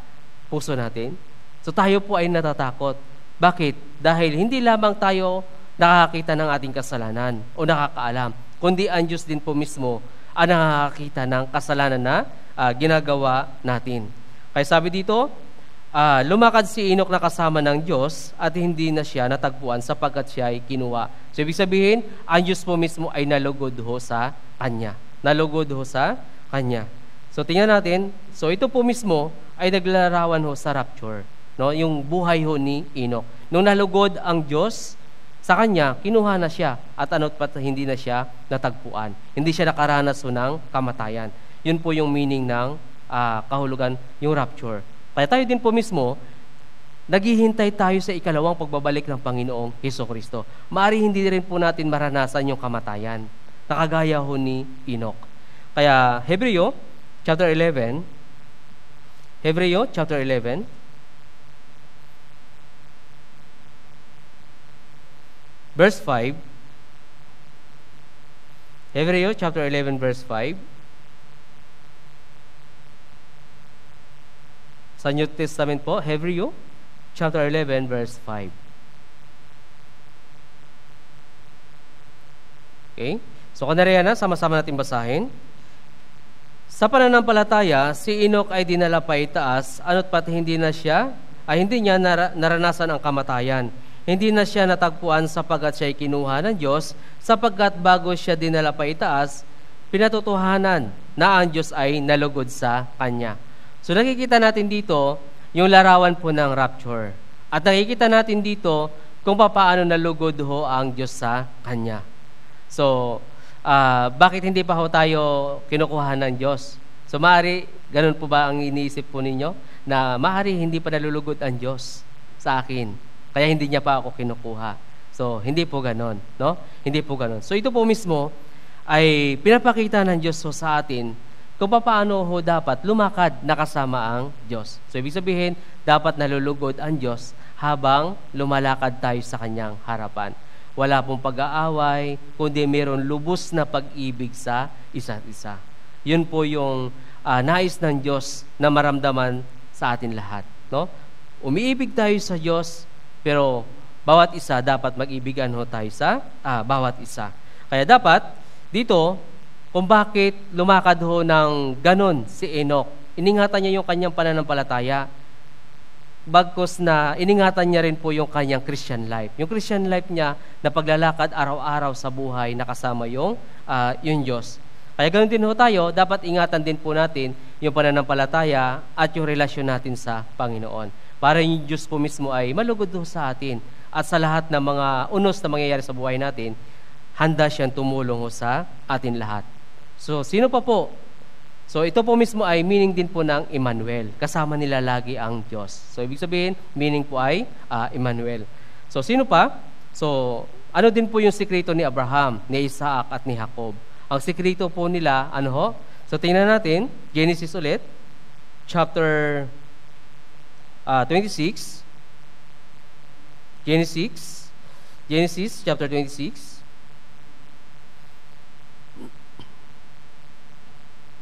puso natin? So tayo po ay natatakot. Bakit? Dahil hindi lamang tayo nakakakita ng ating kasalanan o nakakaalam, kundi ang Diyos din po mismo ang nakakakita ng kasalanan na ginagawa natin. Kaya sabi dito, lumakad si Enoch na kasama ng Diyos at hindi na siya natagpuan sapagkat siya ay kinuha. So ibig sabihin, ang Diyos po mismo ay nalugod ho sa Kanya. Nalugod ho sa Kanya. So tingnan natin, so ito po mismo ay naglarawan ho sa rapture. No? Yung buhay ho ni Enoch. Nung nalugod ang Diyos sa Kanya, kinuha na siya at ano't pat hindi na siya natagpuan. Hindi siya nakaranas ho ng kamatayan. Yun po yung meaning ng kahulugan, yung rapture. Kaya tayo din po mismo, naghihintay tayo sa ikalawang pagbabalik ng Panginoong Hesukristo. Maari hindi rin po natin maranasan yung kamatayan. Nakagaya ho ni Enoch. Kaya Hebreo chapter 11, verse 5. Hebreo chapter 11 verse 5. Sa New Testament po, Hebreo chapter 11 verse 5. Okay? So kanariyan na, sama-sama natin basahin. Sa pananampalataya, si Enoch ay dinala pa itaas, ano't pat hindi niya naranasan ang kamatayan. Hindi na siya natagpuan sapagkat siya ay kinuha ng Diyos, sapagkat bago siya dinala pa itaas, pinatutuhanan na ang Diyos ay nalugod sa Kanya. So nakikita natin dito yung larawan po ng rapture. At nakikita natin dito kung paano nalugod ho ang Diyos sa Kanya. So, bakit hindi pa ho tayo kinukuha ng Diyos? So maaari, ganun po ba ang iniisip po ninyo? Na maaari hindi pa nalulugod ang Diyos sa akin. Kaya hindi niya pa ako kinukuha. So, hindi po ganon, no? Hindi po ganon. So, ito po mismo ay pinapakita ng Diyos sa atin kung paano ho dapat lumakad na kasama ang Diyos. So, ibig sabihin, dapat nalulugod ang Diyos habang lumalakad tayo sa Kanyang harapan. Wala pong pag-aaway, kundi mayroon lubos na pag-ibig sa isa't isa. Yun po yung nais ng Diyos na maramdaman sa atin lahat, no? Umiibig tayo sa Diyos, pero bawat isa dapat mag-ibigan ho tayo sa bawat isa. Kaya dapat dito, kung bakit lumakad ho ng ganon si Enoch, iningatan niya yung kanyang pananampalataya, bagkus na iningatan niya rin po yung kanyang Christian life. Yung Christian life niya na paglalakad araw-araw sa buhay na kasama yung Diyos. Kaya ganoon din ho tayo, dapat ingatan din po natin yung pananampalataya at yung relasyon natin sa Panginoon. Para yung Diyos po mismo ay malugod sa atin at sa lahat ng mga unos na mangyayari sa buhay natin, handa siyang tumulong sa atin lahat. So, sino pa po? So, ito po mismo ay meaning din po ng Emmanuel. Kasama nila lagi ang Diyos. So, ibig sabihin, meaning po ay Emmanuel. So, sino pa? So, ano din po yung sikreto ni Abraham, ni Isaac at ni Jacob? Ang sikreto po nila, ano ho? So, tingnan natin, Genesis ulit, chapter 26. Genesis chapter 26.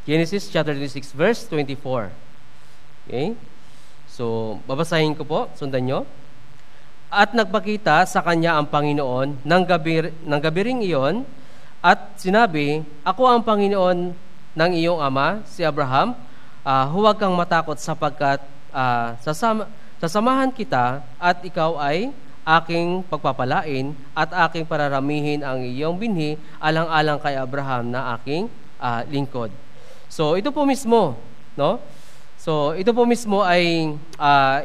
Genesis chapter 26 verse 24. Okay? So, babasahin ko po, sundan nyo. At nagpakita sa kanya ang Panginoon ng gabiring iyon at sinabi, ako ang Panginoon ng iyong ama, si Abraham, huwag kang matakot sapagkat sasamahan kita at ikaw ay aking pagpapalain at aking pararamihin ang iyong binhi alang-alang kay Abraham na aking lingkod. So ito po mismo, no? So ito po mismo ay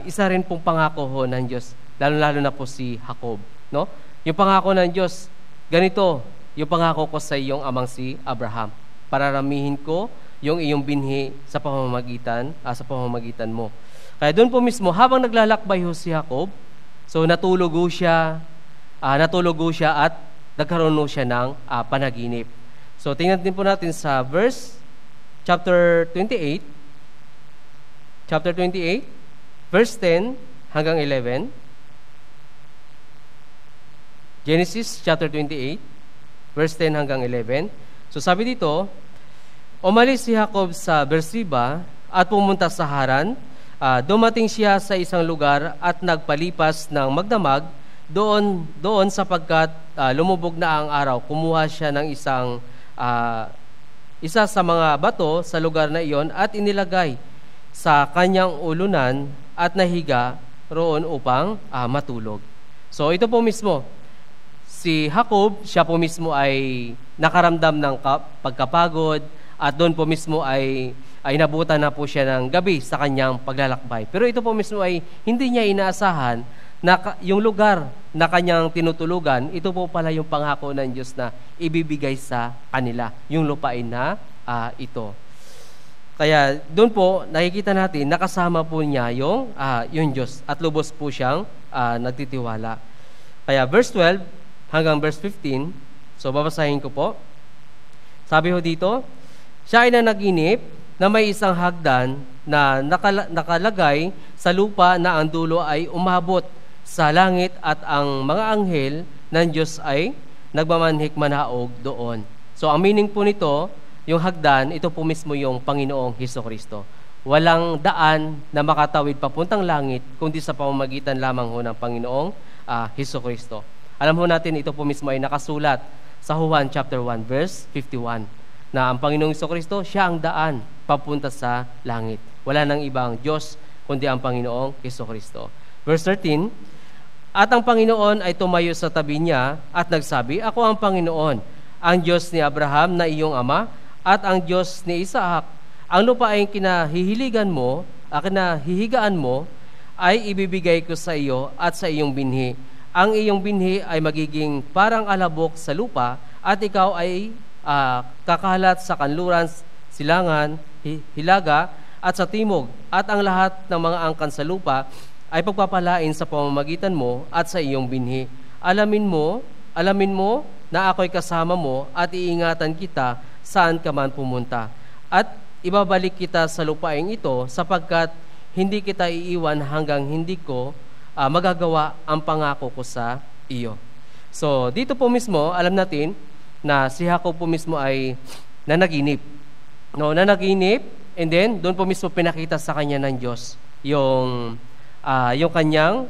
isa rin pong pangako ho ng Diyos, lalo-lalo na po si Jacob, no? Yung pangako ng Diyos, ganito, yung pangako ko sa iyong amang si Abraham. Pararamihin ko yung iyong binhi sa pamamagitan mo. Kaya doon po mismo, habang naglalakbay ho si Jacob, so natulog siya at nagkaroon siya ng panaginip. So tingnan din po natin sa chapter 28, verse 10 hanggang 11. Genesis chapter 28, verse 10 hanggang 11. So sabi dito, umalis si Jacob sa Beersheba at pumunta sa Haran. Dumating siya sa isang lugar at nagpalipas ng magdamag doon sapagkat lumubog na ang araw. Kumuha siya ng isa sa mga bato sa lugar na iyon at inilagay sa kanyang ulunan at nahiga roon upang matulog. So ito po mismo, si Jacob, siya po mismo ay nakaramdam ng pagkapagod at doon po mismo ay nabutan na po siya ng gabi sa kanyang paglalakbay. Pero ito po mismo ay hindi niya inaasahan na yung lugar na kanyang tinutulugan, ito po pala yung pangako ng Diyos na ibibigay sa kanila, yung lupain na ito. Kaya doon po nakikita natin nakasama po niya yung Diyos at lubos po siyang nagtitiwala. Kaya verse 12 hanggang verse 15, so babasahin ko po. Sabi ho dito, siya ay nanaginip na may isang hagdan na nakalagay sa lupa na ang dulo ay umabot sa langit at ang mga anghel ng Diyos ay nagmamanhik-manaog doon. So ang meaning po nito, yung hagdan, ito po mismo yung Panginoong Hesukristo. Walang daan na makatawid papuntang langit kundi sa pamamagitan lamang ho ng Panginoong Hesukristo. Alam ho natin, ito po mismo ay nakasulat sa Juan chapter 1 verse 51 na ang Panginoong Hesukristo, siya ang daan papunta sa langit. Wala nang ibang Diyos kundi ang Panginoong Hesukristo. Verse 13, at ang Panginoon ay tumayo sa tabi niya at nagsabi, ako ang Panginoon, ang Diyos ni Abraham na iyong ama at ang Diyos ni Isaac. Ang lupa ay kinahihigaan mo ay ibibigay ko sa iyo at sa iyong binhi. Ang iyong binhi ay magiging parang alabok sa lupa at ikaw ay kakalat sa kanluran, silangan, hilaga at sa timog, at ang lahat ng mga angkan sa lupa ay pagpapalain sa pamamagitan mo at sa iyong binhi. Alamin mo na ako'y kasama mo at iingatan kita saan ka man pumunta. At ibabalik kita sa lupaing ito sapagkat hindi kita iiwan hanggang hindi ko magagawa ang pangako ko sa iyo. So dito po mismo, alam natin na si Jacob po mismo ay nanaginip. Nanaginip, and then doon po mismo pinakita sa kanya ng Diyos yung kanyang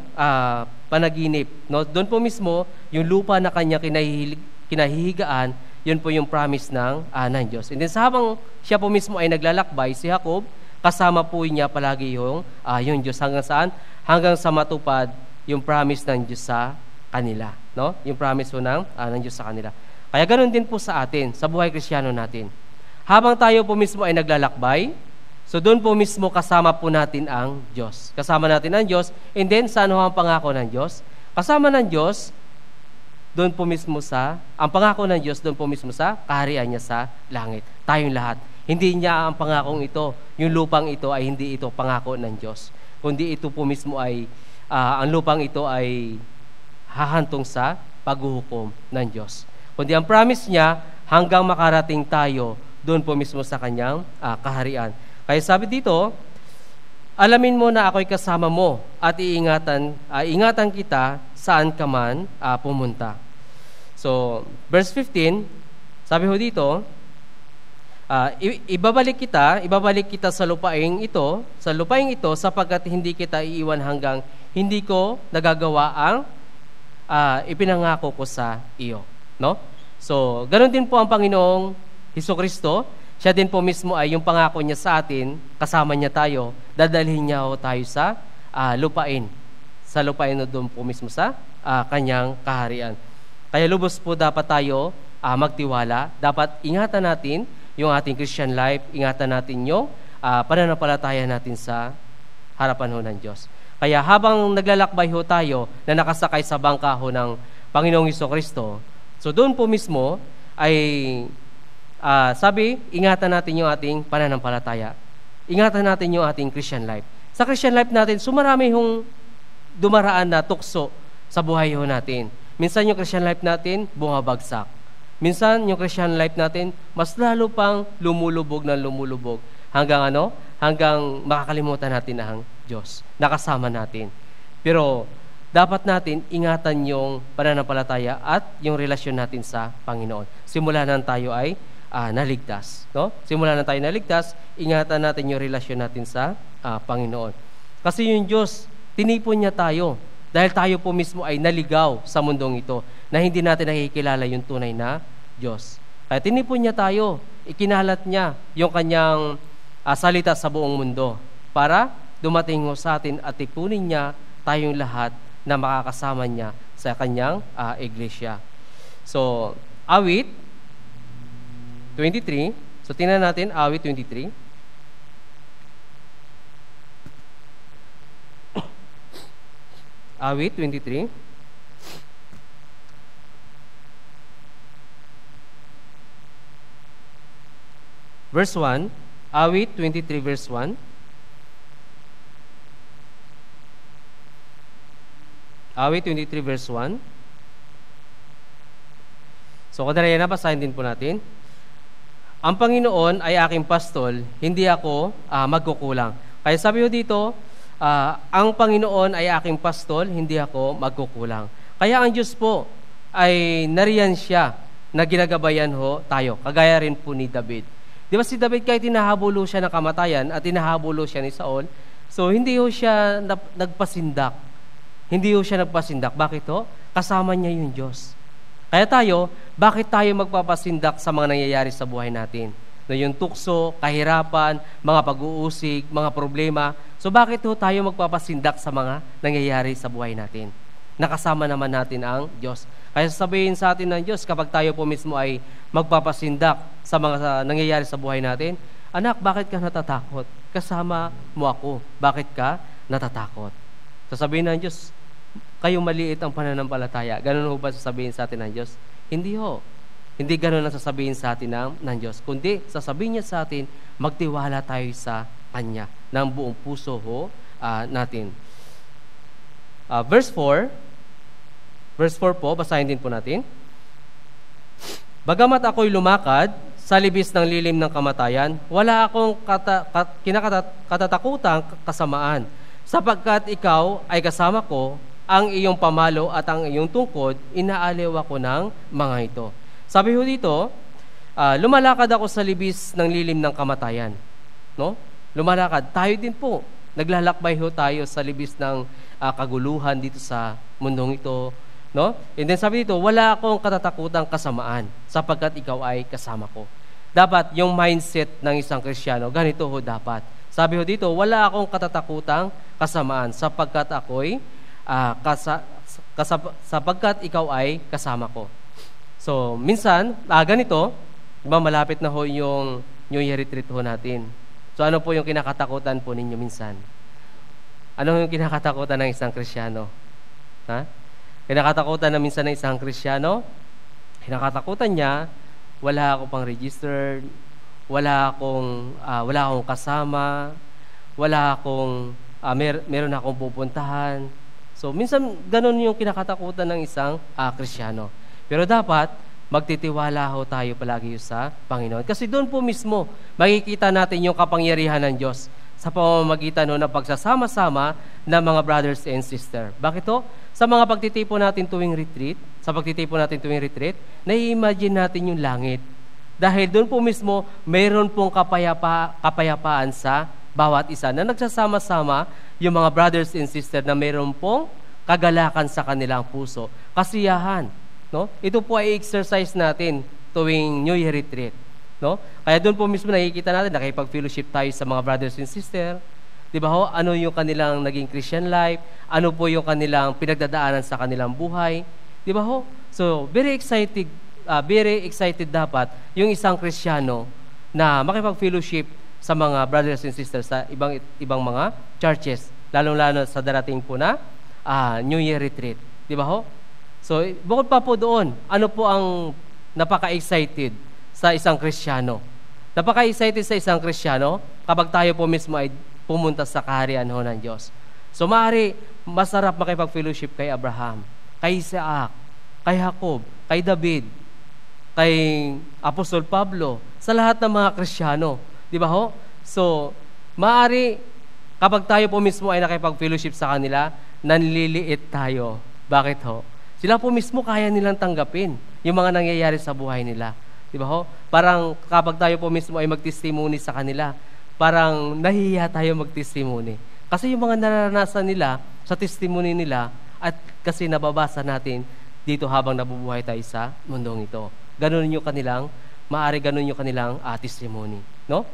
panaginip. Doon po mismo yung lupa na kanya kinahihigaan, yun po yung promise ng Diyos. And then habang siya po mismo ay naglalakbay, si Jacob, kasama po niya palagi yung Diyos. Hanggang saan? Hanggang sa matupad yung promise ng Diyos sa kanila. Yung promise po ng Diyos sa kanila. Kaya ganoon din po sa atin, sa buhay Kristiyano natin. Habang tayo po mismo ay naglalakbay, so doon po mismo kasama po natin ang Diyos. Kasama natin ang Diyos, and then saan ho ang pangako ng Diyos? Kasama ng Diyos, doon po mismo ang pangako ng Diyos, doon po mismo sa kaharian niya sa langit. Tayong lahat. Hindi niya ang pangakong ito, yung lupang ito ay hindi ito pangako ng Diyos. Kundi ito po mismo ay, ang lupang ito ay hahantong sa paghuhukom ng Diyos. Kundi ang promise niya, hanggang makarating tayo doon po mismo sa kanyang kaharian. Kaya sabi dito, alamin mo na ako'y kasama mo at ingatan kita saan ka man pumunta. So, verse 15, sabi ho dito, ibabalik kita sa lupaing ito sapagkat hindi kita iiwan hanggang hindi ko nagagawa ang ipinangako ko sa iyo. So, ganoon din po ang Panginoong Hesukristo. Siya din po mismo ay yung pangako niya sa atin, kasama niya tayo, dadalhin niya tayo sa lupain. Sa lupain na doon po mismo sa kanyang kaharian. Kaya lubos po dapat tayo magtiwala. Dapat ingatan natin yung ating Christian life, ingatan natin yung pananampalataya natin sa harapan ho ng Diyos. Kaya habang naglalakbay ho tayo na nakasakay sa bangka ho ng Panginoong Hesukristo, so doon po mismo ay sabi, ingatan natin yung ating pananampalataya. Ingatan natin yung ating Christian life. Sa Christian life natin, sumarami hong dumaraan na tukso sa buhay ho natin. Minsan yung Christian life natin, bumabagsak. Minsan yung Christian life natin, mas lalo pang lumulubog ng lumulubog. Hanggang ano? Hanggang makakalimutan natin ang Diyos. Nakasama natin. Pero dapat natin ingatan yung pananampalataya at yung relasyon natin sa Panginoon. Simula nang tayo ay naligtas. No? Simula nang tayo naligtas, ingatan natin yung relasyon natin sa Panginoon. Kasi yung Diyos, tinipon niya tayo. Dahil tayo po mismo ay naligaw sa mundong ito na hindi natin nakikilala yung tunay na Diyos. Kaya tinipon niya tayo, ikinalat niya yung kanyang salita sa buong mundo para dumating ho sa atin at tipunin niya tayong lahat na makakasama niya sa kanyang iglesia. So, awit 23. So, tingnan natin, awit 23. Awit 23. Verse 1. Awit 23 verse 1. Awit 23 verse 1. So, kadalayan na, basahin din po natin. Ang Panginoon ay aking pastol, hindi ako magkukulang. Kaya sabi ko dito, ang Panginoon ay aking pastol, hindi ako magkukulang. Kaya ang Diyos po ay nariyan siya na ginagabayan ho tayo, kagaya rin po ni David. Di ba si David kahit tinahabulo siya ng kamatayan at tinahabulo siya ni Saul, so hindi ho siya nagpasindak. Hindi ho siya nagpasindak. Bakit ho? Kasama niya yung Diyos. Kaya tayo, bakit tayo magpapasindak sa mga nangyayari sa buhay natin? Na yung tukso, kahirapan, mga pag-uusig, mga problema. So bakit ho tayo magpapasindak sa mga nangyayari sa buhay natin? Nakasama naman natin ang Diyos. Kaya sabihin sa atin ng Diyos, kapag tayo po mismo ay magpapasindak sa mga nangyayari sa buhay natin, anak, bakit ka natatakot? Kasama mo ako. Bakit ka natatakot? Sasabihin ng Diyos, kayo maliit ang pananampalataya. Ganun ho ba sasabihin sa atin ng Diyos? Hindi ho. Hindi ganun ang sasabihin sa atin ng Diyos. Kundi sasabihin niya sa atin, magtiwala tayo sa Kanya ng buong puso ho natin. Verse 4. Verse 4 po, basahin din po natin. Bagamat ako'y lumakad sa libis ng lilim ng kamatayan, wala akong kinakatakutang kasamaan, sapagkat ikaw ay kasama ko, ang iyong pamalo at ang iyong tungkod, inaaliw ako ng mga ito. Sabi ho dito, lumalakad ako sa libis ng lilim ng kamatayan. No? Lumalakad. Tayo din po. Naglalakbay ho tayo sa libis ng kaguluhan dito sa mundong ito. No? And then sabi dito, wala akong katatakutang kasamaan sapagkat ikaw ay kasama ko. Dapat yung mindset ng isang Kristiyano, ganito ho dapat. Sabi ho dito, wala akong katatakutang kasamaan sapagkat ako'y sapagkat ikaw ay kasama ko. So, minsan, ganito, diba, malapit na ho yung New Year retreat ho natin. So, ano po yung kinakatakutan po ninyo minsan? Ano yung kinakatakutan ng isang Kristiyano? Ha? Kinakatakutan na minsan ng isang Kristiyano, kinakatakutan niya, wala ako pang registered, wala akong kasama, wala akong, meron akong pupuntahan. So, minsan, ganun yung kinakatakutan ng isang Kristiyano. Pero dapat, magtitiwala ho tayo palagi sa Panginoon. Kasi doon po mismo, makikita natin yung kapangyarihan ng Diyos sa pamamagitan ng pagsasama-sama ng mga brothers and sisters. Bakit ho? Sa mga pagtitipon natin tuwing retreat, nai-imagine natin yung langit. Dahil doon po mismo, mayroon pong kapayapaan sa bawat isa na nagsasama-sama yung mga brothers and sisters na mayroon pong kagalakan sa kanilang puso. Kasiyahan. No? Ito po ay exercise natin tuwing New Year retreat. No? Kaya doon po mismo nakikita natin, nakipag-fellowship tayo sa mga brothers and sisters. Di ba ho? Ano yung kanilang naging Christian life? Ano po yung kanilang pinagdadaanan sa kanilang buhay? Di ba ho? So, very excited dapat yung isang Kristiyano na makipag-fellowship sa mga brothers and sisters sa ibang mga churches, lalong-lalo sa darating po na New Year retreat. Di ba ho? So, bukod pa po doon, ano po ang napaka-excited sa isang Kristiyano. Napaka-excited sa isang Kristiyano kapag tayo po mismo ay pumunta sa kaharian ho ng Diyos. So maaari masarap makipag-fellowship kay Abraham, kay Isaac, kay Jacob, kay David, kay Apostol Pablo, sa lahat ng mga Kristiyano. Di ba ho? So, maaari kapag tayo po mismo ay nakipag-fellowship sa kanila, nanliliit tayo. Bakit ho? Sila po mismo kaya nilang tanggapin yung mga nangyayari sa buhay nila. Di ba ho? Parang kapag tayo po mismo ay mag-testimony sa kanila, parang nahihiya tayo mag-testimony. Kasi yung mga naranasan nila sa testimony nila at kasi nababasa natin dito habang nabubuhay tayo sa mundong ito. Ganun yung kanilang, maaari ganun yung kanilang testimony. No?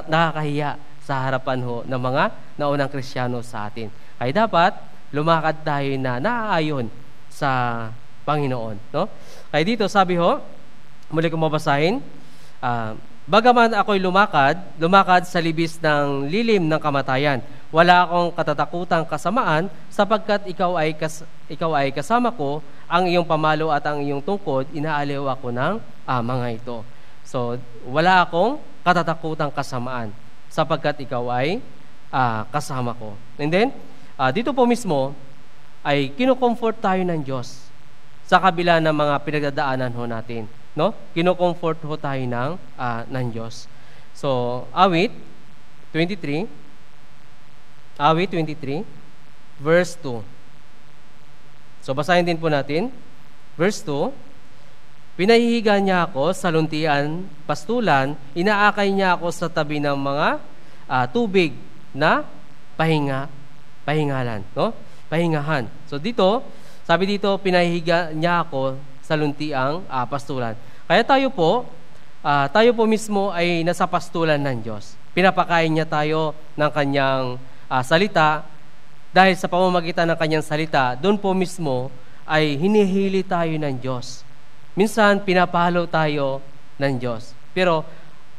Nakakahiya sa harapan ho ng mga naunang Kristiyano sa atin. Kaya dapat lumakad tayo na naaayon sa Panginoon. No? Kaya dito sabi ho, muli kong mabasahin, bagaman ako'y lumakad sa libis ng lilim ng kamatayan, wala akong katatakutang kasamaan sapagkat ikaw ay kasama ko, ang iyong pamalo at ang iyong tungkod, inaaliw ako ng mga ito. So, wala akong katatakutang kasamaan sapagkat ikaw ay kasama ko. And then, dito po mismo ay kinukomfort tayo ng Diyos sa kabila ng mga pinagdadaanan ho natin. No? Kinukomfort ho tayo ng Diyos. So, Awit 23, verse 2. So, basahin din po natin. Verse 2, pinahihiga niya ako sa luntian, pastulan, inaakay niya ako sa tabi ng mga tubig na pahingalan. No? Pahingahan. So, dito, sabi dito, pinahihiga niya ako sa luntiang pastulan. Kaya tayo po mismo ay nasa pastulan ng Diyos. Pinapakain niya tayo ng kanyang salita. Dahil sa pamamagitan ng kanyang salita, doon po mismo ay hinihili tayo ng Diyos. Minsan, pinapalo tayo ng Diyos. Pero,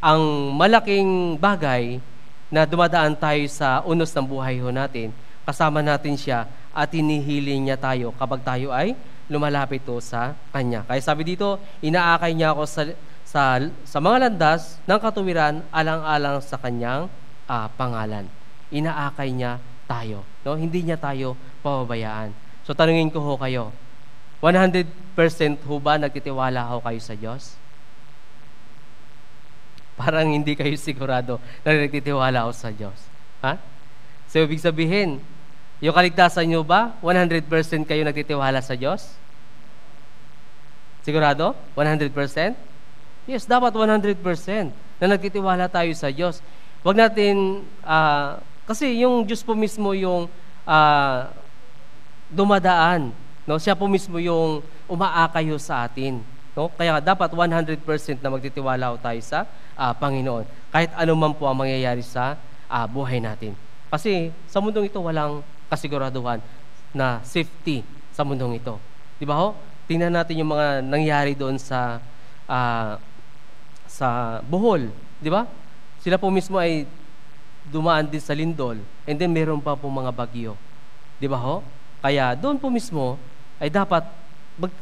ang malaking bagay na dumadaan tayo sa unos ng buhay ho natin, kasama natin siya at hinihili niya tayo kapag tayo ay lumalapit to sa Kanya. Kaya sabi dito, inaakay niya ako sa mga landas ng katuwiran alang-alang sa Kanyang pangalan. Inaakay niya tayo. No? Hindi niya tayo pababayaan. So tanungin ko ho kayo, 100% ho ba nagtitiwala ho kayo sa Diyos? Parang hindi kayo sigurado na nagtitiwala ho sa Diyos. Ha? So ibig sabihin, yung kaligtasan nyo ba, 100% kayo nagtitiwala sa Diyos? Sigurado? 100%? Yes, dapat 100% na nagtitiwala tayo sa Diyos. Huwag natin, kasi yung Diyos po mismo yung dumadaan. No? Siya po mismo yung umaakayo sa atin. No? Kaya dapat 100% na magtitiwala tayo sa Panginoon. Kahit ano man po ang mangyayari sa buhay natin. Kasi sa mundong ito walang kasiguraduhan na safety sa mundong ito. Di ba ho? Tingnan natin yung mga nangyari doon sa Bohol. Di ba? Sila po mismo ay dumaan din sa lindol and then meron pa po mga bagyo. Di ba ho? Kaya doon po mismo ay dapat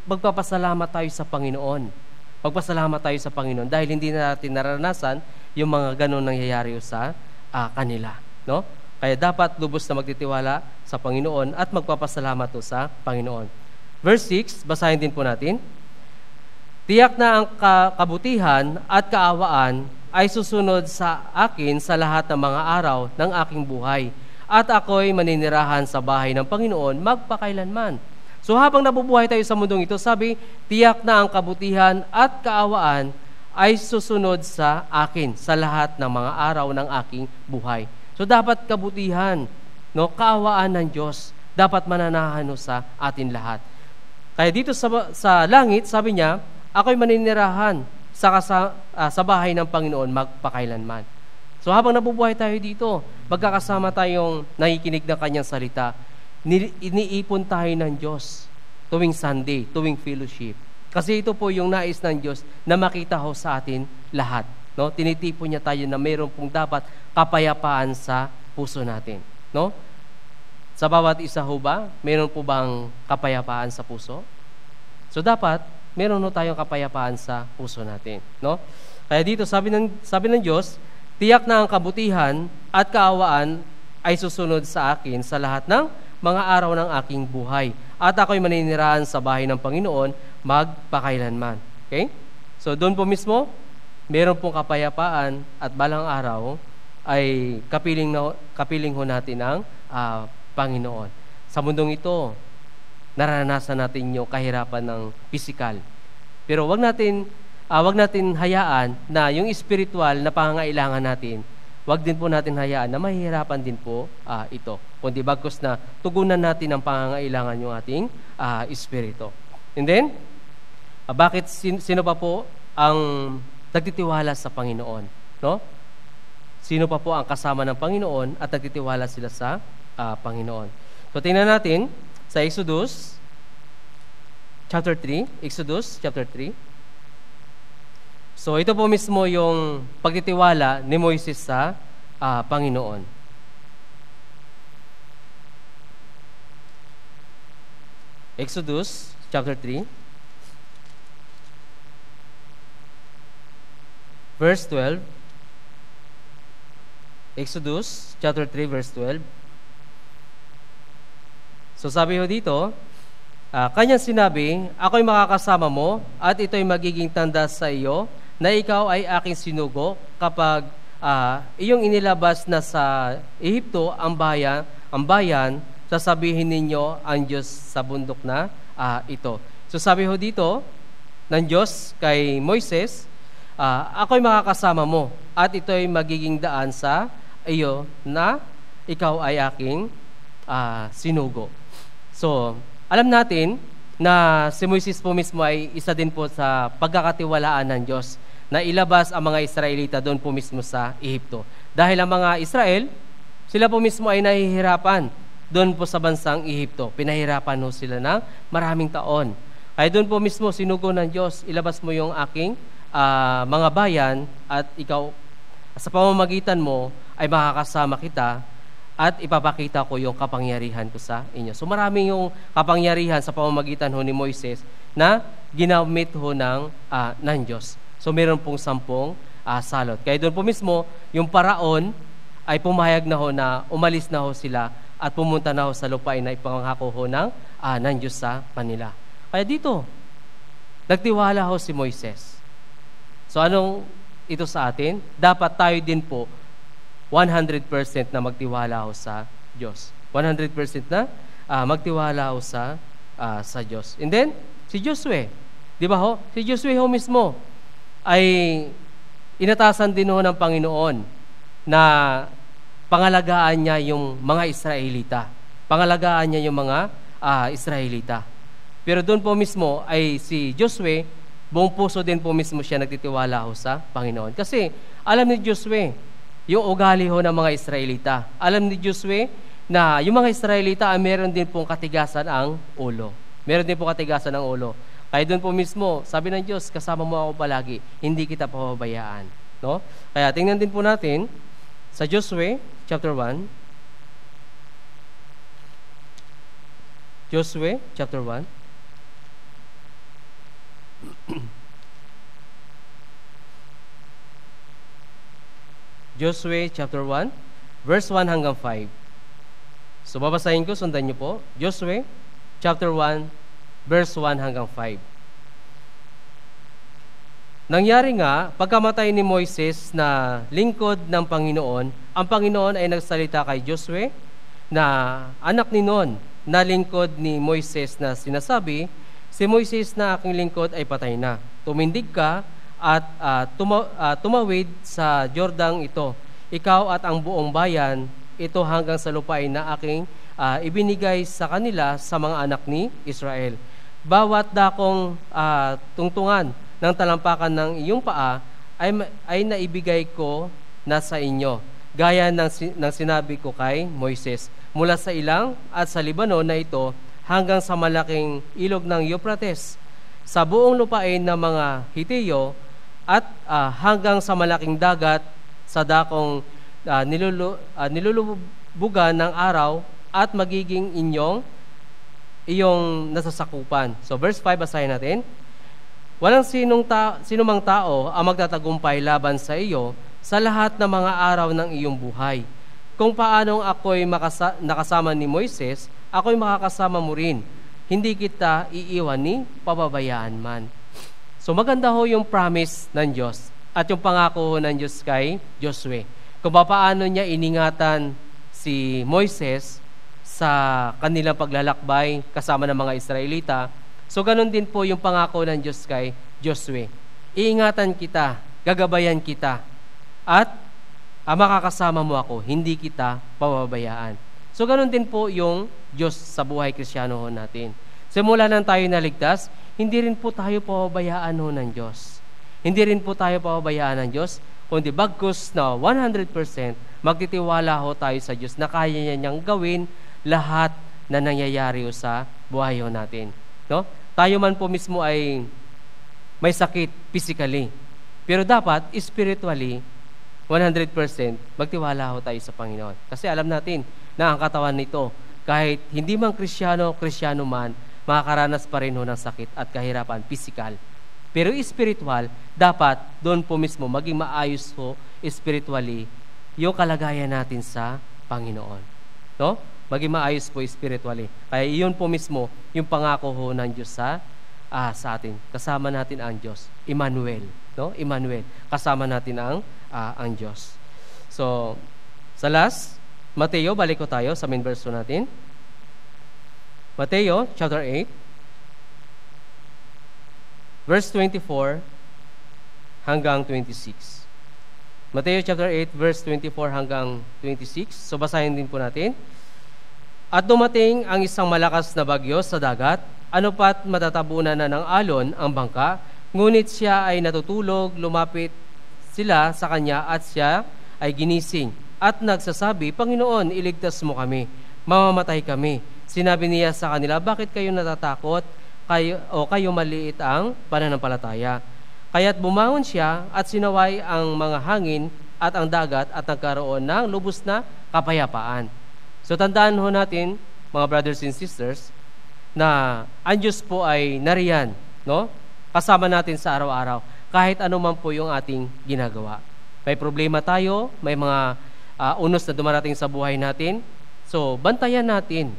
magpapasalamat tayo sa Panginoon. Magpasalamat tayo sa Panginoon dahil hindi na natin naranasan yung mga ganun nangyayari sa kanila. No? Kaya dapat lubos na magtitiwala sa Panginoon at magpapasalamat sa Panginoon. Verse 6, basahin din po natin. Tiyak na ang kabutihan at kaawaan ay susunod sa akin sa lahat ng mga araw ng aking buhay. At ako'y maninirahan sa bahay ng Panginoon magpakailanman. So habang nabubuhay tayo sa mundong ito, sabi, tiyak na ang kabutihan at kaawaan ay susunod sa akin sa lahat ng mga araw ng aking buhay. So dapat kabutihan, no, kaawaan ng Diyos, dapat mananahan sa atin lahat. Kaya dito sa langit, sabi niya, ako'y maninirahan sa bahay ng Panginoon magpakailanman. So habang nabubuhay tayo dito, magkakasama tayong nakikinig ng kanyang salita, iniipon tayo ng Diyos tuwing Sunday, tuwing fellowship. Kasi ito po yung nais ng Diyos na makita ho sa atin lahat. No? Tinitipon niya tayo na mayroon pong dapat kapayapaan sa puso natin. No? Sa bawat isa ho ba, mayroon po bang kapayapaan sa puso? So dapat, meron ho tayong kapayapaan sa puso natin, no? Kaya dito sabi ng Diyos, tiyak na ang kabutihan at kaawaan ay susunod sa akin sa lahat ng mga araw ng aking buhay. At ako'y maninirahan sa bahay ng Panginoon magpakailanman. Okay? So doon po mismo, meron pong kapayapaan at balang araw ay kapiling ho natin ang Panginoon. Sa mundong ito, naranasan natin yung kahirapan ng pisikal. Pero wag natin hayaan na yung spiritual na pangangailangan natin, wag din po natin hayaan na mahihirapan din po ito. Kundi bagkus na tugunan natin ang pangangailangan yung ating espiritu. And then, bakit sino pa po ang nagtitiwala sa Panginoon? No? Sino pa po ang kasama ng Panginoon at nagtitiwala sila sa Panginoon? So, tingnan natin sa Exodus chapter 3. Exodus chapter 3. So, ito po mismo yung pagtitiwala ni Moises sa Panginoon. Exodus chapter 3. Verse 12. Exodus chapter 3 verse 12. So sabi ho dito, kanyang sinabi, ako'y makakasama mo at ito'y magiging tanda sa iyo na ikaw ay aking sinugo kapag iyong inilabas na sa Ehipto ang bayan, sasabihin ninyo ang Diyos sa bundok na ito. So sabi ho dito ng Diyos kay Moises, ako'y makakasama mo at ito'y magiging daan sa iyo na ikaw ay aking sinugo. So, alam natin na si Moises po mismo ay isa din po sa pagkakatiwalaan ng Diyos na ilabas ang mga Israelita doon po mismo sa Ehipto. Dahil ang mga Israel, sila po mismo ay nahihirapan doon po sa bansang Ehipto. Pinahirapan ho sila ng maraming taon. Kaya doon po mismo sinugo ng Diyos, ilabas mo yung aking mga bayan at ikaw sa pamamagitan mo ay makakasama kita at ipapakita ko yung kapangyarihan ko sa inyo. So maraming yung kapangyarihan sa pamamagitan ho ni Moises na ginamit ho ng Diyos. So meron pong 10 salot. Kaya doon po mismo, yung paraon ay pumayag na ho na umalis na ho sila at pumunta na ho sa lupain na ipangako ho ng Diyos sa kanila. Kaya dito, nagtiwala ho si Moises. So anong ito sa atin? Dapat tayo din po 100% na magtiwala ho sa Diyos. 100% na magtiwala ho sa Diyos. And then, si Josue. Di ba ho? Si Josue ho mismo ay inatasan din ho ng Panginoon na pangalagaan niya yung mga Israelita. Pangalagaan niya yung mga Israelita. Pero doon po mismo ay si Josue, buong puso din po mismo siya nagtitiwala ho sa Panginoon. Kasi alam ni Josue yung ugali ho ng mga Israelita. Alam ni Josue na yung mga Israelita ay meron din pong katigasan ang ulo. Meron din pong katigasan ang ulo. Kaya doon po mismo, sabi ng Diyos, kasama mo ako palagi, hindi kita pababayaan. No? Kaya tingnan din po natin sa Josue chapter 1. Josue chapter 1. Josue chapter 1, verse 1 hanggang 5. So babasahin ko, sundan niyo po. Josue chapter 1, verse 1 hanggang 5. Nangyari nga, pagkamatay ni Moises na lingkod ng Panginoon, ang Panginoon ay nagsalita kay Josue na anak ni Nun na lingkod ni Moises na sinasabi, si Moises na aking lingkod ay patay na. Tumindig ka at tumawid sa Jordang ito, ikaw at ang buong bayan, ito hanggang sa lupain na aking ibinigay sa kanila sa mga anak ni Israel. Bawat dakong tungtungan ng talampakan ng iyong paa ay naibigay ko na sa inyo, gaya ng sinabi ko kay Moises, mula sa ilang at sa Libanon na ito hanggang sa malaking ilog ng Euphrates, sa buong lupain ng mga Hitiyo at hanggang sa malaking dagat sa dakong nilulubugan ng araw at magiging iyong nasasakupan. So verse 5, basahin natin. Walang sinumang tao ang magtatagumpay laban sa iyo sa lahat ng mga araw ng iyong buhay. Kung paanong ako'y nakasama ni Moises, ako'y makakasama mo rin. Hindi kita iiwan ni pababayaan man. So maganda ho yung promise ng Diyos at yung pangako ho ng Diyos kay Josue. Kung paano niya iningatan si Moises sa kanilang paglalakbay kasama ng mga Israelita, so ganun din po yung pangako ng Diyos kay Josue. Iingatan kita, gagabayan kita, at makakasama mo ako, hindi kita pababayaan. So ganun din po yung Diyos sa buhay Kristiyano ho natin. Simula nang tayo naligtas, hindi rin po tayo pababayaan ho ng Diyos. Hindi rin po tayo pababayaan ng Diyos, kundi bagkus na 100% magtitiwala ho tayo sa Diyos na kaya niya niyang gawin lahat na nangyayari ho sa buhay ho natin. No? Tayo man po mismo ay may sakit physically, pero dapat spiritually 100% magtiwala ho tayo sa Panginoon. Kasi alam natin na ang katawan nito, kahit hindi man Kristiyano man, makakaranas pa rin ho ng sakit at kahirapan physical. Pero spiritual, dapat doon po mismo maging maayos ho spiritually yung kalagayan natin sa Panginoon. No? Maging maayos po spiritually. Kaya iyon po mismo yung pangako ho ng Diyos sa atin. Kasama natin ang Diyos. Emmanuel. No? Emmanuel. Kasama natin ang Diyos. So, sa last, Mateo, balik ko tayo sa main verse natin. Mateo, chapter 8, verse 24 hanggang 26. Mateo chapter 8, verse 24 hanggang 26. So, basahin din po natin. At dumating ang isang malakas na bagyo sa dagat, ano pat matatabunan na ng alon ang bangka, ngunit siya ay natutulog, lumapit sila sa kanya at siya ay ginising. At nagsasabi, Panginoon, iligtas mo kami, mamamatay kami. Sinabi niya sa kanila, bakit kayo natatakot? Kayo maliit ang pananampalataya. Kaya't bumangon siya at sinaway ang mga hangin at ang dagat at nagkaroon ng lubos na kapayapaan. So tandaan ho natin, mga brothers and sisters, na ang Diyos po ay nariyan, no? Kasama natin sa araw-araw, kahit ano man po yung ating ginagawa. May problema tayo, may mga unos na dumarating sa buhay natin. So, bantayan natin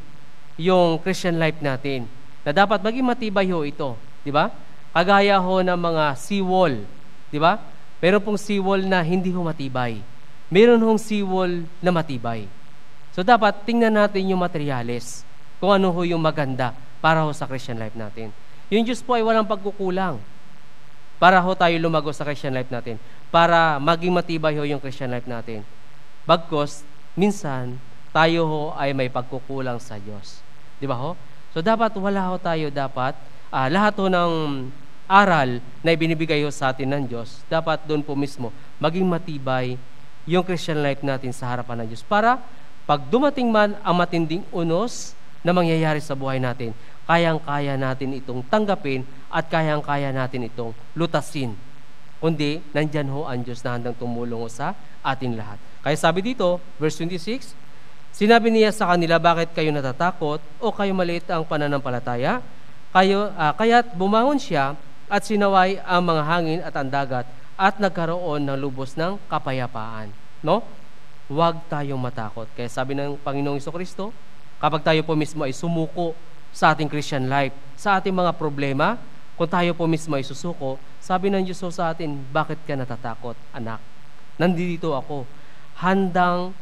yung Christian life natin, na dapat maging matibay ho ito, di ba? Kagaya ho ng mga seawall, di ba? Meron pong seawall na hindi ho matibay. Meron hong seawall na matibay. So, dapat tingnan natin yung materyales, kung ano ho yung maganda para ho sa Christian life natin. Yung Diyos po ay walang pagkukulang para ho tayo lumago sa Christian life natin, para maging matibay ho yung Christian life natin. Bagkus, minsan, tayo ho ay may pagkukulang sa Diyos. Di ba ho? So, dapat wala ho tayo, lahat ho ng aral na ibinibigay ho sa atin ng Diyos, dapat doon po mismo maging matibay yung Christian life natin sa harapan ng Diyos. Para pag dumating man ang matinding unos na mangyayari sa buhay natin, kayang-kaya natin itong tanggapin at kayang-kaya natin itong lutasin. Kundi, nandyan ho ang Diyos na handang tumulong ho sa atin lahat. Kaya sabi dito, verse 26, sinabi niya sa kanila, bakit kayo natatakot o kayo maliit ang pananampalataya? Kaya't bumangon siya at sinaway ang mga hangin at ang dagat at nagkaroon ng lubos ng kapayapaan. No? Huwag tayong matakot. Kaya sabi ng Panginoong Jesucristo, kapag tayo po mismo ay sumuko sa ating Christian life, sa ating mga problema, kung tayo po mismo ay susuko, sabi ng Diyos sa atin, bakit ka natatakot, anak? Nandito ako, handang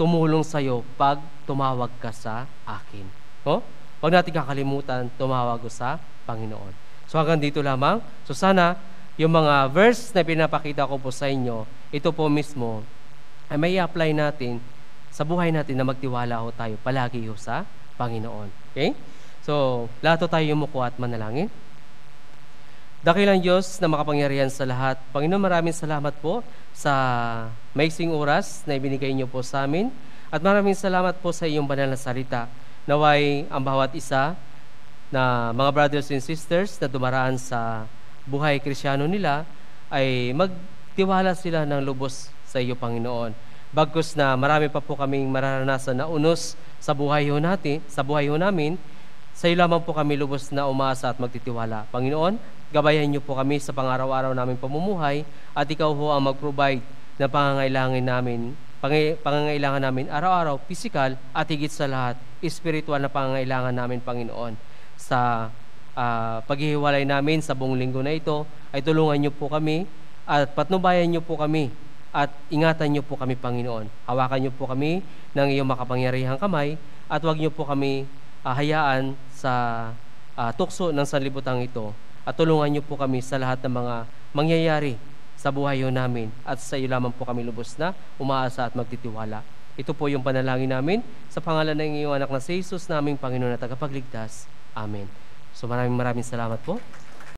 tumulong sa iyo pag tumawag ka sa akin. No? Huwag natin kakalimutan, tumawag sa Panginoon. So hanggang dito lamang. So sana, yung mga verse na pinapakita ko po sa inyo, ito po mismo, ay may apply natin sa buhay natin na magtiwala ho tayo palagi ho sa Panginoon. Okay? So, lahat ho tayo yumuko at manalangin. Dakilang Diyos na makapangyarihan sa lahat. Panginoon, maraming salamat po sa maiksing oras na ibinigay niyo po sa amin. At maraming salamat po sa iyong banal na salita. Naway ang bawat isa na mga brothers and sisters na dumaraan sa buhay Kristiyano nila ay magtiwala sila ng lubos sa iyo, Panginoon. Bagkus na marami pa po kaming mararanasan na unos sa buhay ho natin, sa buhay ho namin, Sa iyo lamang po kami lubos na umaasa at magtitiwala. Panginoon, gabayan niyo po kami sa pang-araw-araw naming pamumuhay at ikaw ho ang mag-provide na pangangailangan namin araw-araw, pisikal at higit sa lahat, espiritual na pangangailangan namin, Panginoon. Sa paghihiwalay namin sa buong linggo na ito, ay tulungan niyo po kami at patnubayan niyo po kami at ingatan niyo po kami, Panginoon. Hawakan niyo po kami ng iyong makapangyarihang kamay at huwag niyo po kami hayaan sa tukso ng sanlibutan ito at tulungan niyo po kami sa lahat ng mga mangyayari sa buhay namin at sa iyo lamang po kami lubos na umaasa at magtitiwala. Ito po yung panalangin namin sa pangalan ng iyong anak na si Jesus, naming Panginoon at tagapagligtas. Amen. So maraming salamat po.